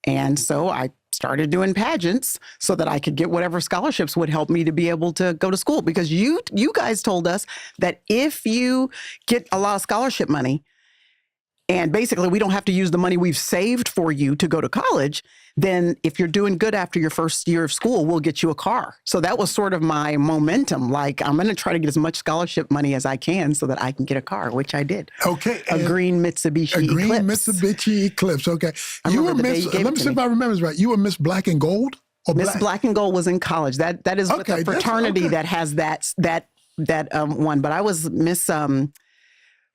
[SPEAKER 2] And so I started doing pageants so that I could get whatever scholarships would help me to be able to go to school. Because you guys told us that if you get a lot of scholarship money, And basically, we don't have to use the money we've saved for you to go to college. Then if you're doing good after your first year of school, we'll get you a car. So that was sort of my momentum. Like, I'm going to try to get as much scholarship money as I can so that I can get a car, which I did.
[SPEAKER 1] Okay.
[SPEAKER 2] A green Mitsubishi Eclipse.
[SPEAKER 1] A green Mitsubishi Eclipse. Okay. You were Miss, let me see if I remember this right. You were Miss Black and Gold?
[SPEAKER 2] Miss Black and Gold was in college. That is with a fraternity that has that one. But I was Miss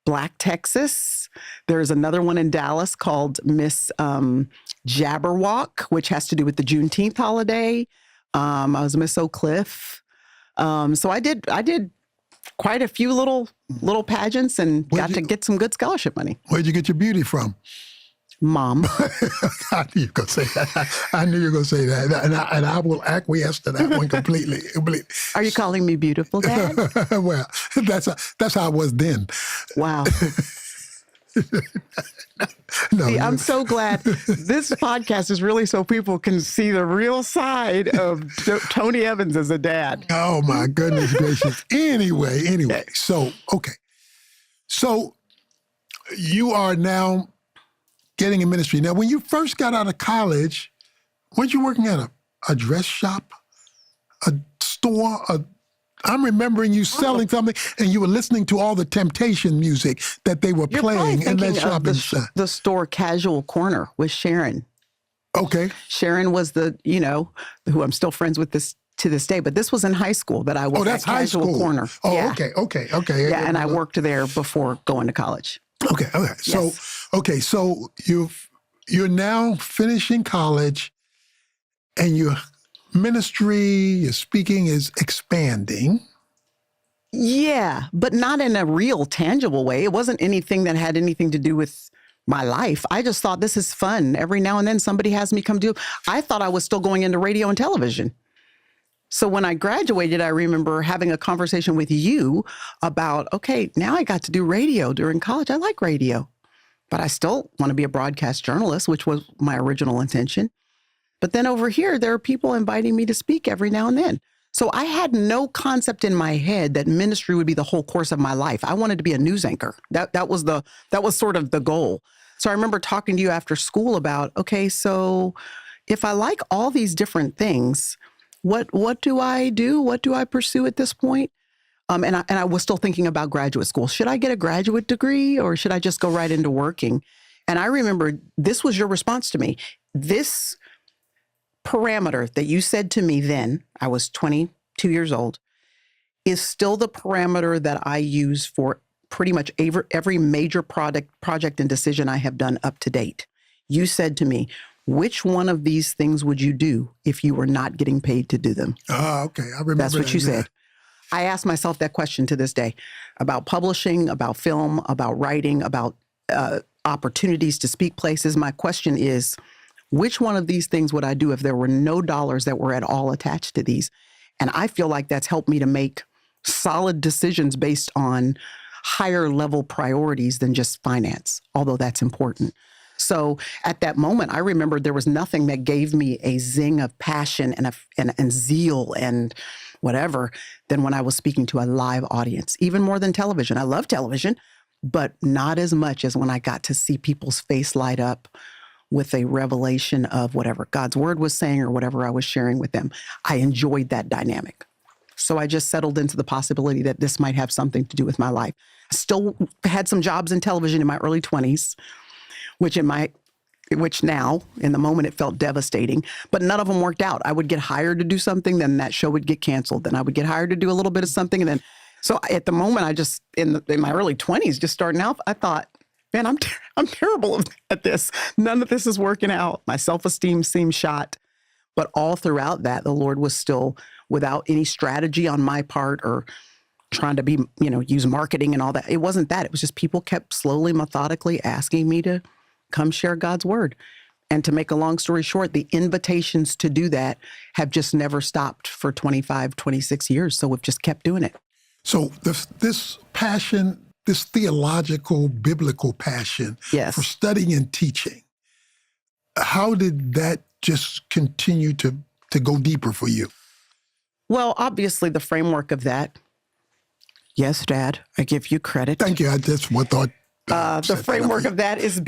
[SPEAKER 2] Black Texas. There's another one in Dallas called Miss Jabberwock, which has to do with the Juneteenth holiday. I was Miss Oak Cliff. So I did quite a few little pageants and got to get some good scholarship money.
[SPEAKER 1] Where'd you get your beauty from?
[SPEAKER 2] Mom.
[SPEAKER 1] I knew you were going to say that. I knew you were going to say that. And I will acquiesce to that one completely.
[SPEAKER 2] Are you calling me beautiful, Dad?
[SPEAKER 1] Well, that's how I was then.
[SPEAKER 2] Wow.
[SPEAKER 1] No,
[SPEAKER 2] see, I'm so glad this podcast is really so people can see the real side of Tony Evans as a dad.
[SPEAKER 1] Oh, my goodness gracious. Anyway. So, okay. So you are now getting in ministry. Now, when you first got out of college, weren't you working at a dress shop, a store? I'm remembering you selling something, and you were listening to all the Temptation music that they were playing in that shop.
[SPEAKER 2] The store Casual Corner with Sharon.
[SPEAKER 1] Okay.
[SPEAKER 2] Sharon was who I'm still friends with to this day, but this was in high school that I was at Casual Corner.
[SPEAKER 1] Oh,
[SPEAKER 2] yeah.
[SPEAKER 1] Okay.
[SPEAKER 2] Yeah, and I worked there before going to college.
[SPEAKER 1] Okay.
[SPEAKER 2] Yes.
[SPEAKER 1] So you're now finishing college, and your ministry, your speaking is expanding.
[SPEAKER 2] Yeah, but not in a real tangible way. It wasn't anything that had anything to do with my life. I just thought this is fun. Every now and then somebody has me come do. I thought I was still going into radio and television. So when I graduated, I remember having a conversation with you about, okay, now I got to do radio during college. I like radio, but I still want to be a broadcast journalist, which was my original intention. But then over here, there are people inviting me to speak every now and then. So I had no concept in my head that ministry would be the whole course of my life. I wanted to be a news anchor. That was sort of the goal. So I remember talking to you after school about, okay, so if I like all these different things, what do I do? What do I pursue at this point? And I was still thinking about graduate school. Should I get a graduate degree or should I just go right into working? And I remember this was your response to me. This parameter that you said to me then, I was 22 years old, is still the parameter that I use for pretty much every major project and decision I have done up to date. You said to me, which one of these things would you do if you were not getting paid to do them?
[SPEAKER 1] Okay. I remember
[SPEAKER 2] That's what you said. I ask myself that question to this day about publishing, about film, about writing, about opportunities to speak places. My question is, which one of these things would I do if there were no dollars that were at all attached to these? And I feel like that's helped me to make solid decisions based on higher level priorities than just finance, although that's important. So at that moment, I remember there was nothing that gave me a zing of passion and zeal and whatever than when I was speaking to a live audience, even more than television. I love television, but not as much as when I got to see people's face light up with a revelation of whatever God's word was saying or whatever I was sharing with them. I enjoyed that dynamic. So I just settled into the possibility that this might have something to do with my life. I still had some jobs in television in my early 20s, which now, in the moment, it felt devastating, but none of them worked out. I would get hired to do something, then that show would get canceled. Then I would get hired to do a little bit of something. And then, so at the moment, I just, in my early 20s, just starting out, I thought, man, I'm terrible at this. None of this is working out. My self-esteem seemed shot. But all throughout that, the Lord was still, without any strategy on my part or trying to be, use marketing and all that. It wasn't that. It was just people kept slowly, methodically asking me to come share God's word. And to make a long story short, the invitations to do that have just never stopped for 25, 26 years. So we've just kept doing it.
[SPEAKER 1] So this passion, this theological, biblical passion for studying and teaching, how did that just continue to go deeper for you?
[SPEAKER 2] Well, obviously the framework of that. Yes, Dad, I give you credit.
[SPEAKER 1] Thank you. I just thought
[SPEAKER 2] The framework of that is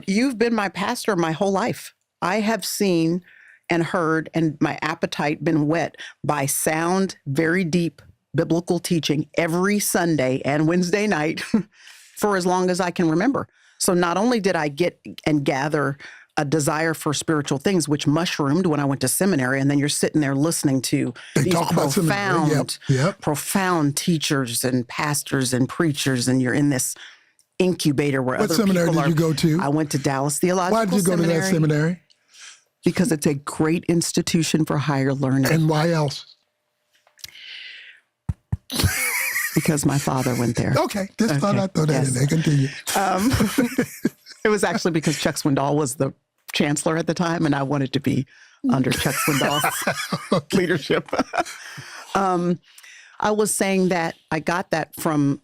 [SPEAKER 2] you've been my pastor my whole life. I have seen and heard, and my appetite been whet by sound, very deep biblical teaching every Sunday and Wednesday night for as long as I can remember. So not only did I get and gather a desire for spiritual things, which mushroomed when I went to seminary, and then you're sitting there listening to these profound teachers and pastors and preachers, and you're in this incubator where
[SPEAKER 1] what
[SPEAKER 2] other
[SPEAKER 1] seminary
[SPEAKER 2] people
[SPEAKER 1] did you go to?
[SPEAKER 2] I went to Dallas Theological
[SPEAKER 1] Why did you go to that seminary?
[SPEAKER 2] Because it's a great institution for higher learning.
[SPEAKER 1] And why else?
[SPEAKER 2] Because my father went there.
[SPEAKER 1] Okay, just thought I'd throw that in there. Continue.
[SPEAKER 2] It was actually because Chuck Swindoll was the chancellor at the time, and I wanted to be under Chuck Swindoll's leadership. I was saying that I got that from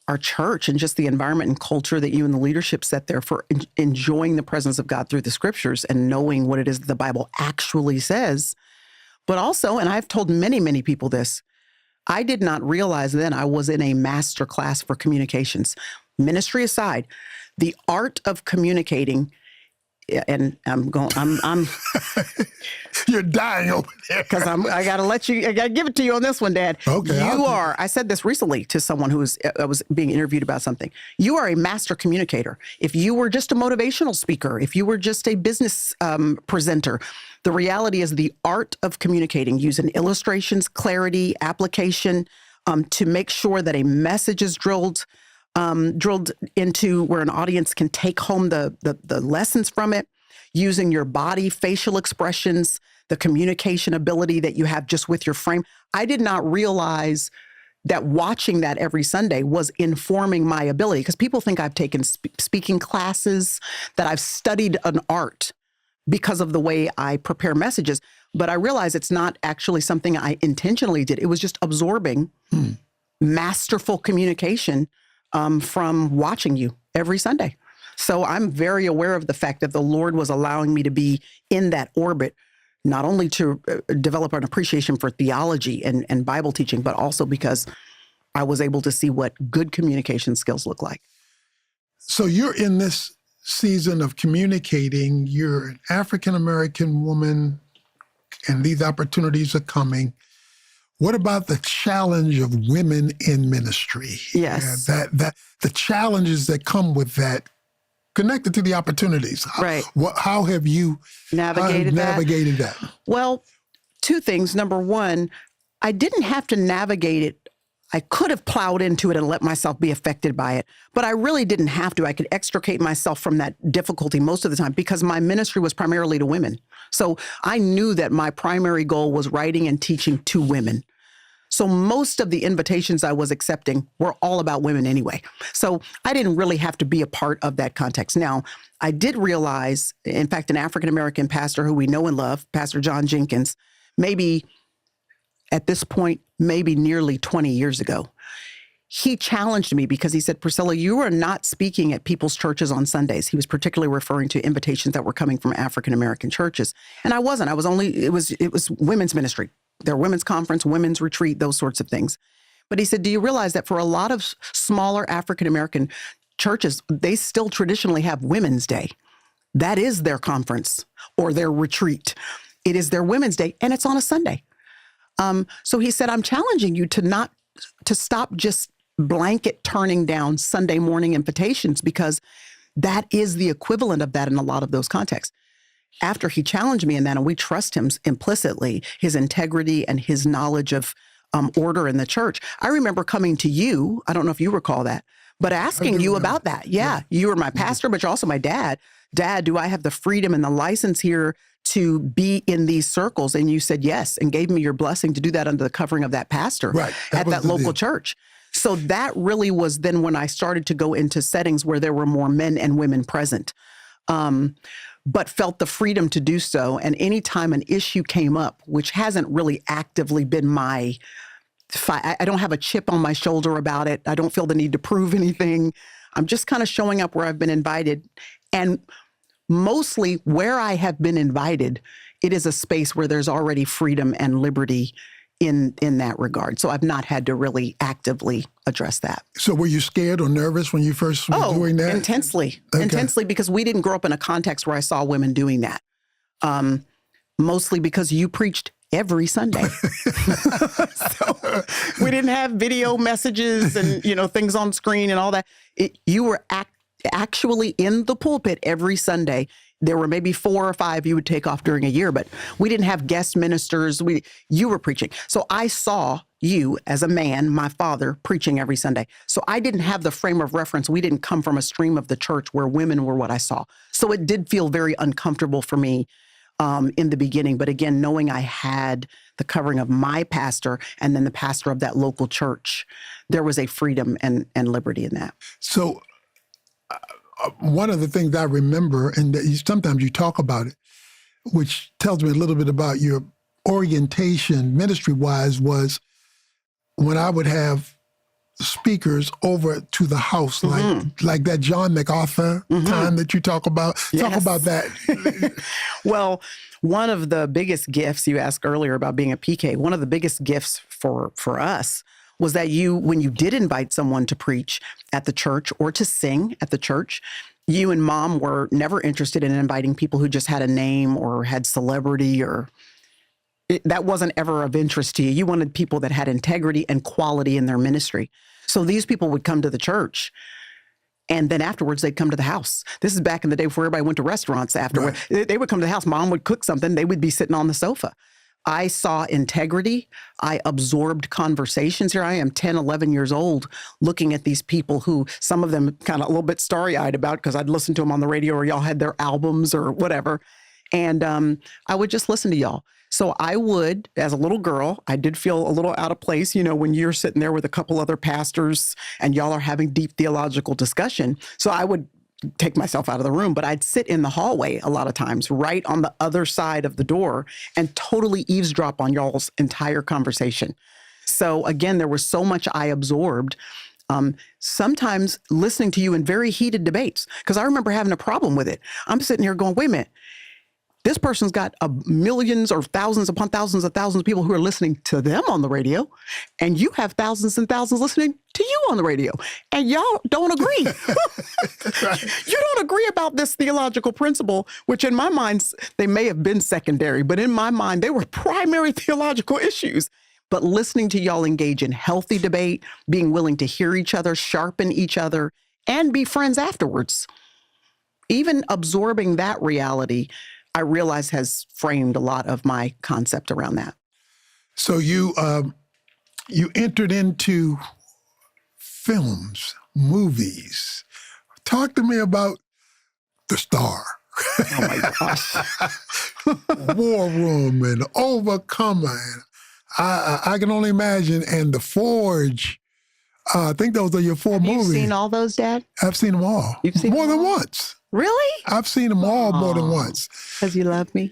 [SPEAKER 2] our church and just the environment and culture that you and the leadership set there for enjoying the presence of God through the scriptures and knowing what it is that the Bible actually says. But also, and I've told many, many people this, I did not realize then I was in a master class for communications. Ministry aside, the art of communicating, and I'm
[SPEAKER 1] You're dying over there.
[SPEAKER 2] because I got to give it to you on this one, Dad.
[SPEAKER 1] Okay.
[SPEAKER 2] I said this recently to someone who was being interviewed about something. You are a master communicator. If you were just a motivational speaker, if you were just a business presenter, the reality is the art of communicating using illustrations, clarity, application, to make sure that a message is drilled into where an audience can take home the lessons from it, using your body, facial expressions, the communication ability that you have just with your frame. I did not realize that watching that every Sunday was informing my ability, because people think I've taken speaking classes, that I've studied an art because of the way I prepare messages. But I realize it's not actually something I intentionally did. It was just absorbing masterful communication from watching you every Sunday. So I'm very aware of the fact that the Lord was allowing me to be in that orbit, not only to develop an appreciation for theology and Bible teaching, but also because I was able to see what good communication skills look like.
[SPEAKER 1] So you're in this season of communicating. You're an African-American woman, and these opportunities are coming. What about the challenge of women in ministry?
[SPEAKER 2] Yes.
[SPEAKER 1] That the challenges that come with that, connected to the opportunities.
[SPEAKER 2] Right.
[SPEAKER 1] How have you
[SPEAKER 2] navigated
[SPEAKER 1] that?
[SPEAKER 2] Well, two things. Number one, I didn't have to navigate it. I could have plowed into it and let myself be affected by it, but I really didn't have to. I could extricate myself from that difficulty most of the time because my ministry was primarily to women. So I knew that my primary goal was writing and teaching to women. So most of the invitations I was accepting were all about women anyway. So I didn't really have to be a part of that context. Now, I did realize, in fact, an African-American pastor who we know and love, Pastor John Jenkins, maybe at this point, maybe nearly 20 years ago, he challenged me because he said, Priscilla, you are not speaking at people's churches on Sundays. He was particularly referring to invitations that were coming from African-American churches. And I wasn't. It was women's ministry. Their women's conference, women's retreat, those sorts of things. But he said, do you realize that for a lot of smaller African-American churches, they still traditionally have Women's Day. That is their conference or their retreat. It is their Women's Day, and it's on a Sunday. So he said, I'm challenging you to stop just blanket turning down Sunday morning invitations, because that is the equivalent of that in a lot of those contexts. After he challenged me in that, and we trust him implicitly, his integrity and his knowledge of order in the church, I remember coming to you, I don't know if you recall that, but asking you about that. Yeah, you were my pastor, but you're also my dad. Dad, do I have the freedom and the license here to be in these circles? And you said yes, and gave me your blessing to do that under the covering of that pastor at that local church. So that really was then when I started to go into settings where there were more men and women present. But felt the freedom to do so. And anytime an issue came up, which hasn't really actively been my fight, I don't have a chip on my shoulder about it. I don't feel the need to prove anything. I'm just kind of showing up where I've been invited. And mostly where I have been invited, it is a space where there's already freedom and liberty in that regard. So I've not had to really actively address that.
[SPEAKER 1] So were you scared or nervous when you first were doing that?
[SPEAKER 2] Intensely. Intensely, because we didn't grow up in a context where I saw women doing that. Mostly because you preached every Sunday. So we didn't have video messages and, things on screen and all that. You were actually in the pulpit every Sunday. There were maybe 4 or 5 you would take off during a year, but we didn't have guest ministers. You were preaching. So I saw you as a man, my father, preaching every Sunday. So I didn't have the frame of reference. We didn't come from a stream of the church where women were what I saw. So it did feel very uncomfortable for me in the beginning. But again, knowing I had the covering of my pastor and then the pastor of that local church, there was a freedom and liberty in that.
[SPEAKER 1] So one of the things I remember, and that sometimes you talk about it, which tells me a little bit about your orientation ministry-wise, was when I would have speakers over to the house, like that John MacArthur time that you talk about.
[SPEAKER 2] Yes.
[SPEAKER 1] Talk about that.
[SPEAKER 2] Well, one of the biggest gifts, you asked earlier about being a PK, one of the biggest gifts for us was that when you did invite someone to preach at the church or to sing at the church, you and Mom were never interested in inviting people who just had a name or had celebrity that wasn't ever of interest to you. You wanted people that had integrity and quality in their ministry. So these people would come to the church, and then afterwards they'd come to the house. This is back in the day before everybody went to restaurants afterward. Right. They would come to the house. Mom would cook something. They would be sitting on the sofa. I saw integrity. I absorbed conversations. Here I am, 10, 11 years old, looking at these people who some of them kind of a little bit starry-eyed about because I'd listen to them on the radio or y'all had their albums or whatever. And I would just listen to y'all. So I would, as a little girl, I did feel a little out of place, when you're sitting there with a couple other pastors and y'all are having deep theological discussion. So I would take myself out of the room, but I'd sit in the hallway a lot of times, right on the other side of the door, and totally eavesdrop on y'all's entire conversation. So again, there was so much I absorbed. Sometimes listening to you in very heated debates, because I remember having a problem with it. I'm sitting here going, wait a minute. This person's got millions or thousands upon thousands of people who are listening to them on the radio, and you have thousands and thousands listening to you on the radio, and y'all don't agree. You don't agree about this theological principle, which in my mind, they may have been secondary, but in my mind, they were primary theological issues. But listening to y'all engage in healthy debate, being willing to hear each other, sharpen each other, and be friends afterwards, even absorbing that reality, I realize has framed a lot of my concept around that.
[SPEAKER 1] So you entered into films, movies. Talk to me about The Star.
[SPEAKER 2] Oh my gosh.
[SPEAKER 1] War Room and Overcomer. I can only imagine. And The Forge. I think those are your 4 movies.
[SPEAKER 2] You've seen all those, Dad?
[SPEAKER 1] I've seen them all.
[SPEAKER 2] You've seen
[SPEAKER 1] more
[SPEAKER 2] them
[SPEAKER 1] than
[SPEAKER 2] all?
[SPEAKER 1] once.
[SPEAKER 2] Really?
[SPEAKER 1] I've seen them all more than once.
[SPEAKER 2] Because you love me?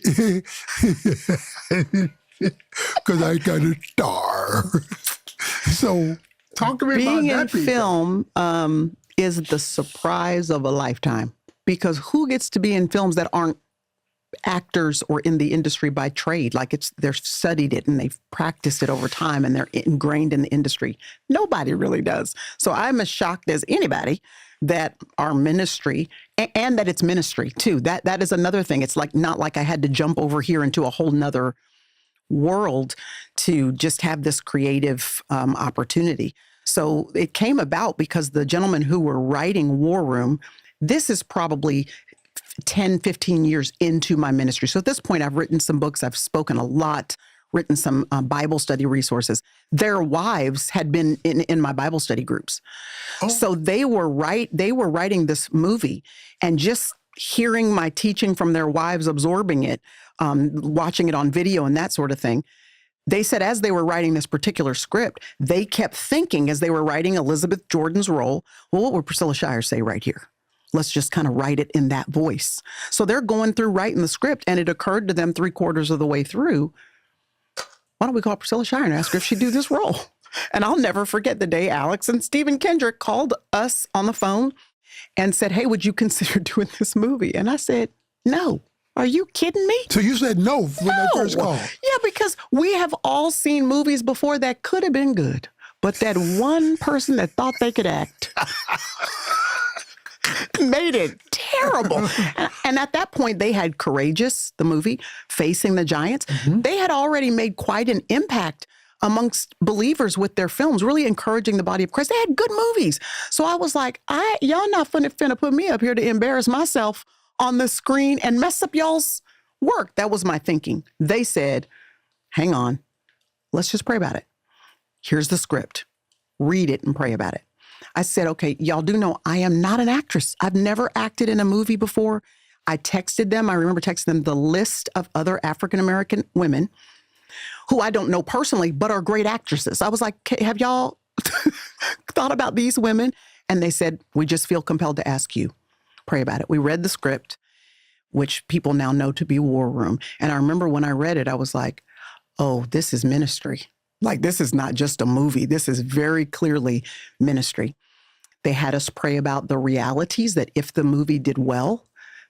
[SPEAKER 1] Because I got a star. So talk to me
[SPEAKER 2] Being
[SPEAKER 1] about
[SPEAKER 2] in
[SPEAKER 1] that. Being in
[SPEAKER 2] film is the surprise of a lifetime. Because who gets to be in films that aren't actors or in the industry by trade? Like they're studied it and they've practiced it over time and they're ingrained in the industry. Nobody really does. So I'm as shocked as anybody that our ministry and that it's ministry too. That is another thing. It's not like I had to jump over here into a whole nother world to just have this creative opportunity. So it came about because the gentlemen who were writing War Room, this is probably 10, 15 years into my ministry. So at this point, I've written some books. I've spoken a lot, written some Bible study resources. Their wives had been in my Bible study groups. Oh. So they were writing this movie, and just hearing my teaching from their wives, absorbing it, watching it on video and that sort of thing. They said as they were writing this particular script, they kept thinking as they were writing Elizabeth Jordan's role, well, what would Priscilla Shirer say right here? Let's just kind of write it in that voice. So they're going through writing the script, and it occurred to them 3/4 of the way through, why don't we call Priscilla Shirer and ask her if she'd do this role? And I'll never forget the day Alex and Stephen Kendrick called us on the phone and said, hey, would you consider doing this movie? And I said, no. Are you kidding me?
[SPEAKER 1] So you said no when they first
[SPEAKER 2] No.
[SPEAKER 1] called.
[SPEAKER 2] Yeah, because we have all seen movies before that could have been good. But that one person that thought they could act made it terrible. And at that point, they had Courageous, the movie, Facing the Giants. They had already made quite an impact amongst believers with their films, really encouraging the body of Christ. They had good movies. So I was like, y'all not finna put me up here to embarrass myself on the screen and mess up y'all's work. That was my thinking. They said, hang on, let's just pray about it. Here's the script. Read it and pray about it. I said, okay, y'all do know I am not an actress. I've never acted in a movie before. I texted them. I remember texting them the list of other African-American women who I don't know personally, but are great actresses. I was like, have y'all thought about these women? And they said, we just feel compelled to ask you. Pray about it. We read the script, which people now know to be War Room. And I remember when I read it, I was like, oh, this is ministry. Like, this is not just a movie. This is very clearly ministry. They had us pray about the realities that if the movie did well,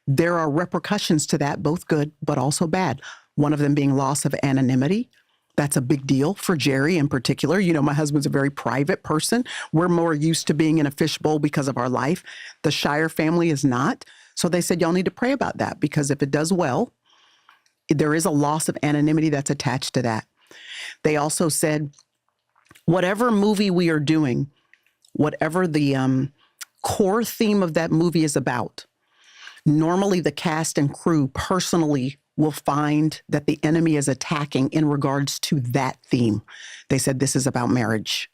[SPEAKER 2] there are repercussions to that, both good, but also bad. One of them being loss of anonymity. That's a big deal for Jerry in particular. You know, my husband's a very private person. We're more used to being in a fishbowl because of our life. The Shirer family is not. So they said, y'all need to pray about that, because if it does well, there is a loss of anonymity that's attached to that. They also said, whatever movie we are doing, whatever the core theme of that movie is about, normally the cast and crew personally will find that the enemy is attacking in regards to that theme. They said, this is about marriage.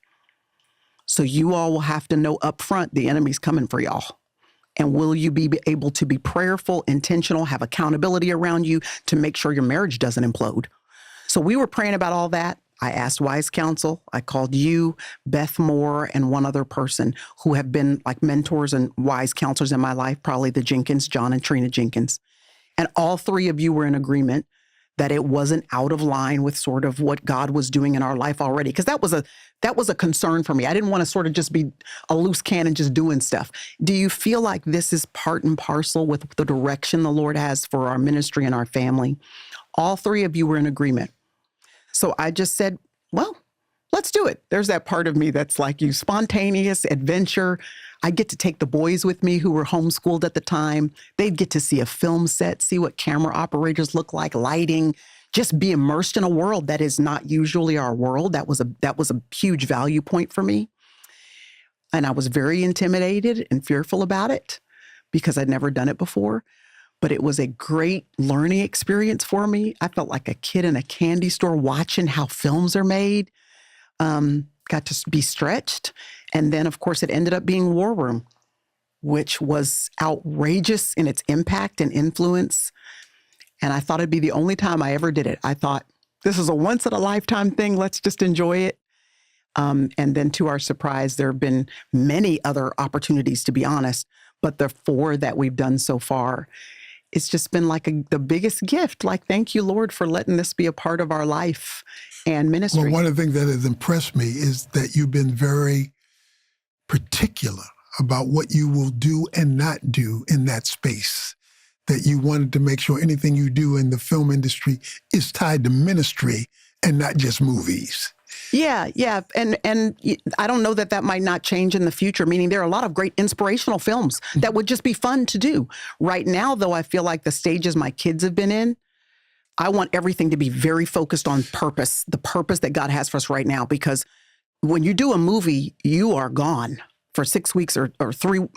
[SPEAKER 2] So you all will have to know up front the enemy's coming for y'all. And will you be able to be prayerful, intentional, have accountability around you to make sure your marriage doesn't implode? So we were praying about all that. I asked wise counsel. I called you, Beth Moore, and one other person who have been like mentors and wise counselors in my life, probably the Jenkins, John and Trina Jenkins. And all three of you were in agreement that it wasn't out of line with sort of what God was doing in our life already. Because that was a concern for me. I didn't want to sort of just be a loose cannon just doing stuff. Do you feel like this is part and parcel with the direction the Lord has for our ministry and our family? All three of you were in agreement. So I just said, well, let's do it. There's that part of me that's like you, spontaneous adventure. I get to take the boys with me who were homeschooled at the time. They'd get to see a film set, see what camera operators look like, lighting, just be immersed in a world that is not usually our world. That was a huge value point for me. And I was very intimidated and fearful about it because I'd never done it before. But it was a great learning experience for me. I felt like a kid in a candy store watching how films are made. Got to be stretched. And then, of course, it ended up being War Room, which was outrageous in its impact and influence. And I thought it'd be the only time I ever did it. I thought, this is a once-in-a-lifetime thing. Let's just enjoy it. And then to our surprise, there have been many other opportunities, to be honest. But the 4 that we've done so far, it's just been like the biggest gift. Like, thank you, Lord, for letting this be a part of our life and ministry.
[SPEAKER 1] Well, one of the things that has impressed me is that you've been very particular about what you will do and not do in that space. That you wanted to make sure anything you do in the film industry is tied to ministry and not just movies.
[SPEAKER 2] Yeah. And I don't know that might not change in the future, meaning there are a lot of great inspirational films that would just be fun to do. Right now, though, I feel like the stages my kids have been in, I want everything to be very focused on purpose, the purpose that God has for us right now. Because when you do a movie, you are gone for 6 weeks or 3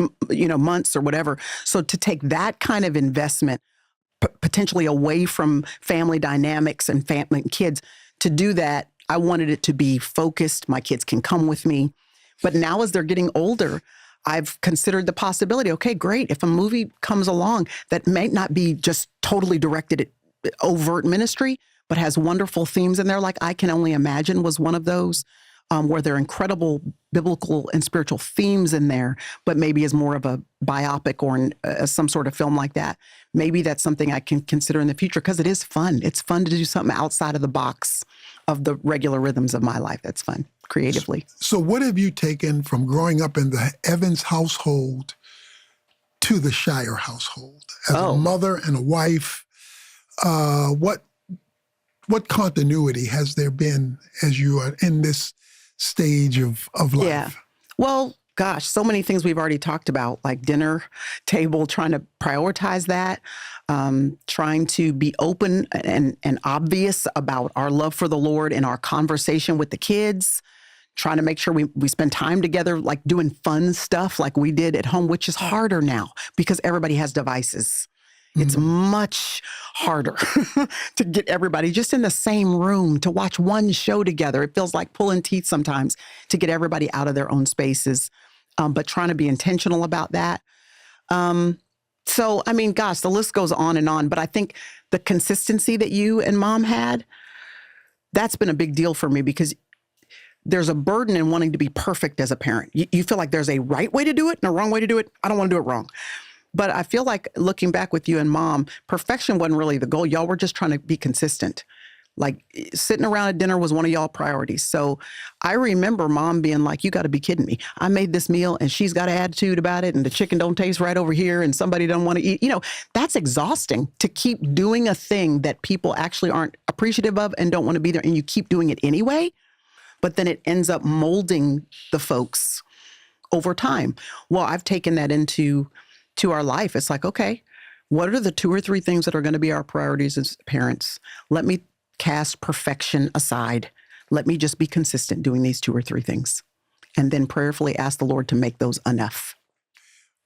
[SPEAKER 2] months or whatever. So to take that kind of investment, potentially away from family dynamics and family and kids, to do that, I wanted it to be focused. My kids can come with me. But now as they're getting older, I've considered the possibility, okay, great. If a movie comes along that may not be just totally directed at overt ministry, but has wonderful themes in there, like I Can Only Imagine was one of those, where there are incredible biblical and spiritual themes in there, but maybe is more of a biopic or some sort of film like that. Maybe that's something I can consider in the future because it is fun. It's fun to do something outside of the box of the regular rhythms of my life. That's fun, creatively.
[SPEAKER 1] So what have you taken from growing up in the Evans household to the Shirer household? As a mother and a wife, what continuity has there been as you are in this stage of life?
[SPEAKER 2] Yeah. Well, gosh, so many things we've already talked about, like dinner table, trying to prioritize that, trying to be open and obvious about our love for the Lord in our conversation with the kids, trying to make sure we spend time together, like doing fun stuff like we did at home, which is harder now because everybody has devices. It's much harder to get everybody just in the same room to watch one show together. It feels like pulling teeth sometimes to get everybody out of their own spaces, but trying to be intentional about that. So, I mean, gosh, the list goes on and on, but I think the consistency that you and Mom had, that's been a big deal for me because there's a burden in wanting to be perfect as a parent. You feel like there's a right way to do it and a wrong way to do it. I don't want to do it wrong. But I feel like looking back with you and Mom, perfection wasn't really the goal. Y'all were just trying to be consistent. Like sitting around at dinner was one of y'all priorities. So I remember Mom being like, you got to be kidding me. I made this meal and she's got an attitude about it and the chicken don't taste right over here and somebody don't want to eat. You know, that's exhausting to keep doing a thing that people actually aren't appreciative of and don't want to be there and you keep doing it anyway. But then it ends up molding the folks over time. Well, I've taken that into our life. It's like, okay, what are the 2 or 3 things that are going to be our priorities as parents? Let me cast perfection aside. Let me just be consistent doing these 2 or 3 things. And then prayerfully ask the Lord to make those enough.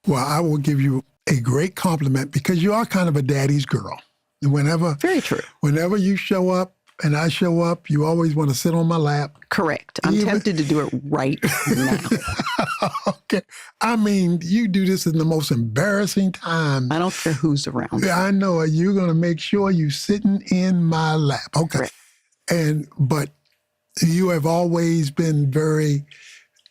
[SPEAKER 1] Well, I will give you a great compliment because you are kind of a daddy's girl.
[SPEAKER 2] Very true.
[SPEAKER 1] Whenever you show up and I show up, you always want to sit on my lap.
[SPEAKER 2] Correct. I'm tempted to do it right now.
[SPEAKER 1] Okay. I mean, you do this in the most embarrassing time.
[SPEAKER 2] I don't care who's around.
[SPEAKER 1] I know. You're going to make sure you're sitting in my lap. Okay.
[SPEAKER 2] Correct.
[SPEAKER 1] But you have always been very,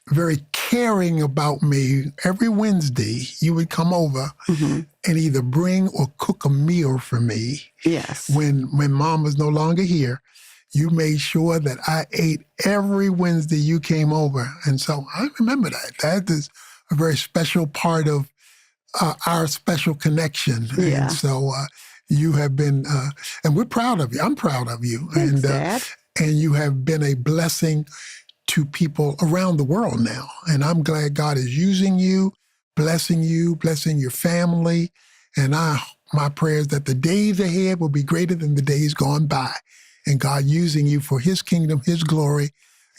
[SPEAKER 1] very caring about me. Every Wednesday, you would come over and either bring or cook a meal for me.
[SPEAKER 2] Yes.
[SPEAKER 1] When Mom was no longer here, you made sure that I ate every Wednesday you came over. And so I remember that. That is a very special part of our special connection.
[SPEAKER 2] Yeah.
[SPEAKER 1] And so you have been, and we're proud of you. I'm proud of you.
[SPEAKER 2] Thanks, Dad.
[SPEAKER 1] And you have been a blessing to people around the world now. And I'm glad God is using you, blessing your family. And my prayer is that the days ahead will be greater than the days gone by. And God using you for his kingdom, his glory,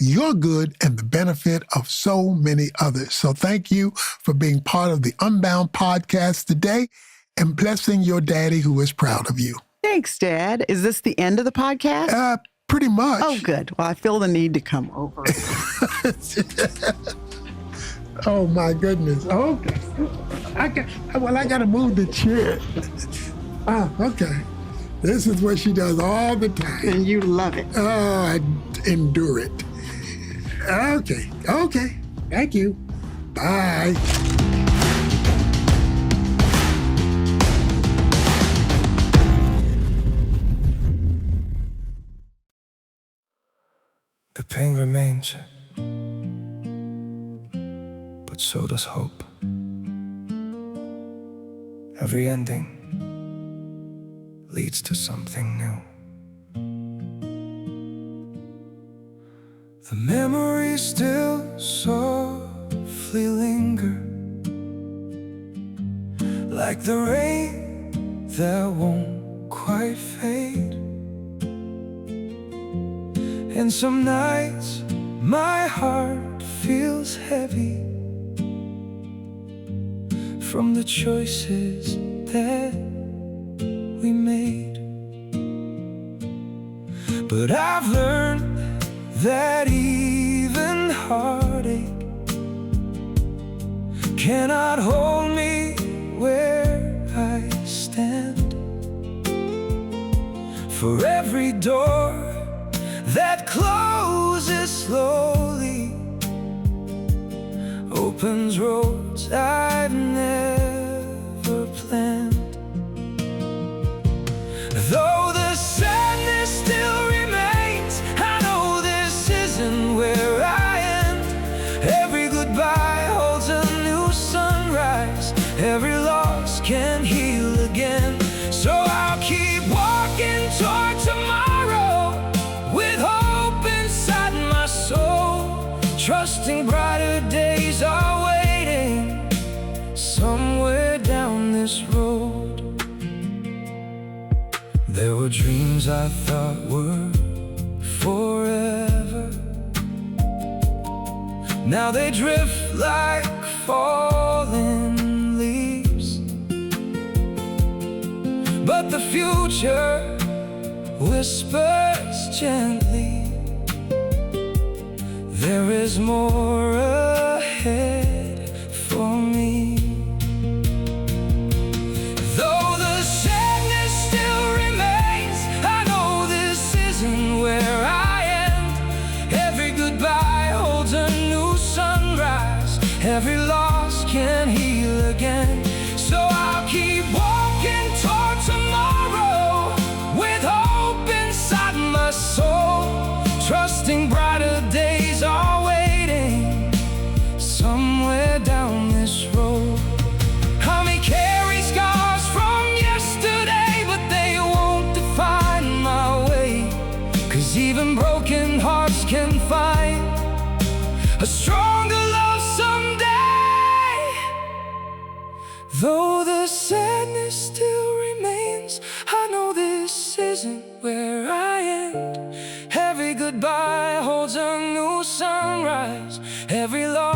[SPEAKER 1] your good, and the benefit of so many others. So thank you for being part of the Unbound podcast today and blessing your daddy who is proud of you.
[SPEAKER 2] Thanks, Dad. Is this the end of the podcast?
[SPEAKER 1] Pretty much.
[SPEAKER 2] Oh, good. Well, I feel the need to come over.
[SPEAKER 1] Oh, my goodness. Okay. I got to move the chair. Okay. This is what she does all the time.
[SPEAKER 2] And you love it.
[SPEAKER 1] Oh, I endure it. Okay. Thank you. Bye.
[SPEAKER 4] The pain remains, but so does hope. Every ending leads to something new. The memories still softly linger, like the rain that won't quite fade. And some nights my heart feels heavy from the choices that we made. But I've learned that even heartache cannot hold me where I stand. For every door that closes slowly opens roads I've never planned. Though the sadness still remains, I know this isn't where I end. Every goodbye holds a new sunrise. Every loss can heal again. So I'll keep walking There were dreams I thought were forever. Now they drift like falling leaves. But the future whispers gently, there is more ahead for me. Though the sadness still remains, I know this isn't where I end. Every goodbye holds a new sunrise. Every loss can heal again. So I'll keep walking toward tomorrow with hope inside my soul, trusting brighter days are waiting somewhere down this road. I may carry scars from yesterday, but they won't define my way. 'Cause even broken hearts can find a stronger love someday. Though the sadness still remains, I know this isn't where I end. Every goodbye holds a new sunrise. Every loss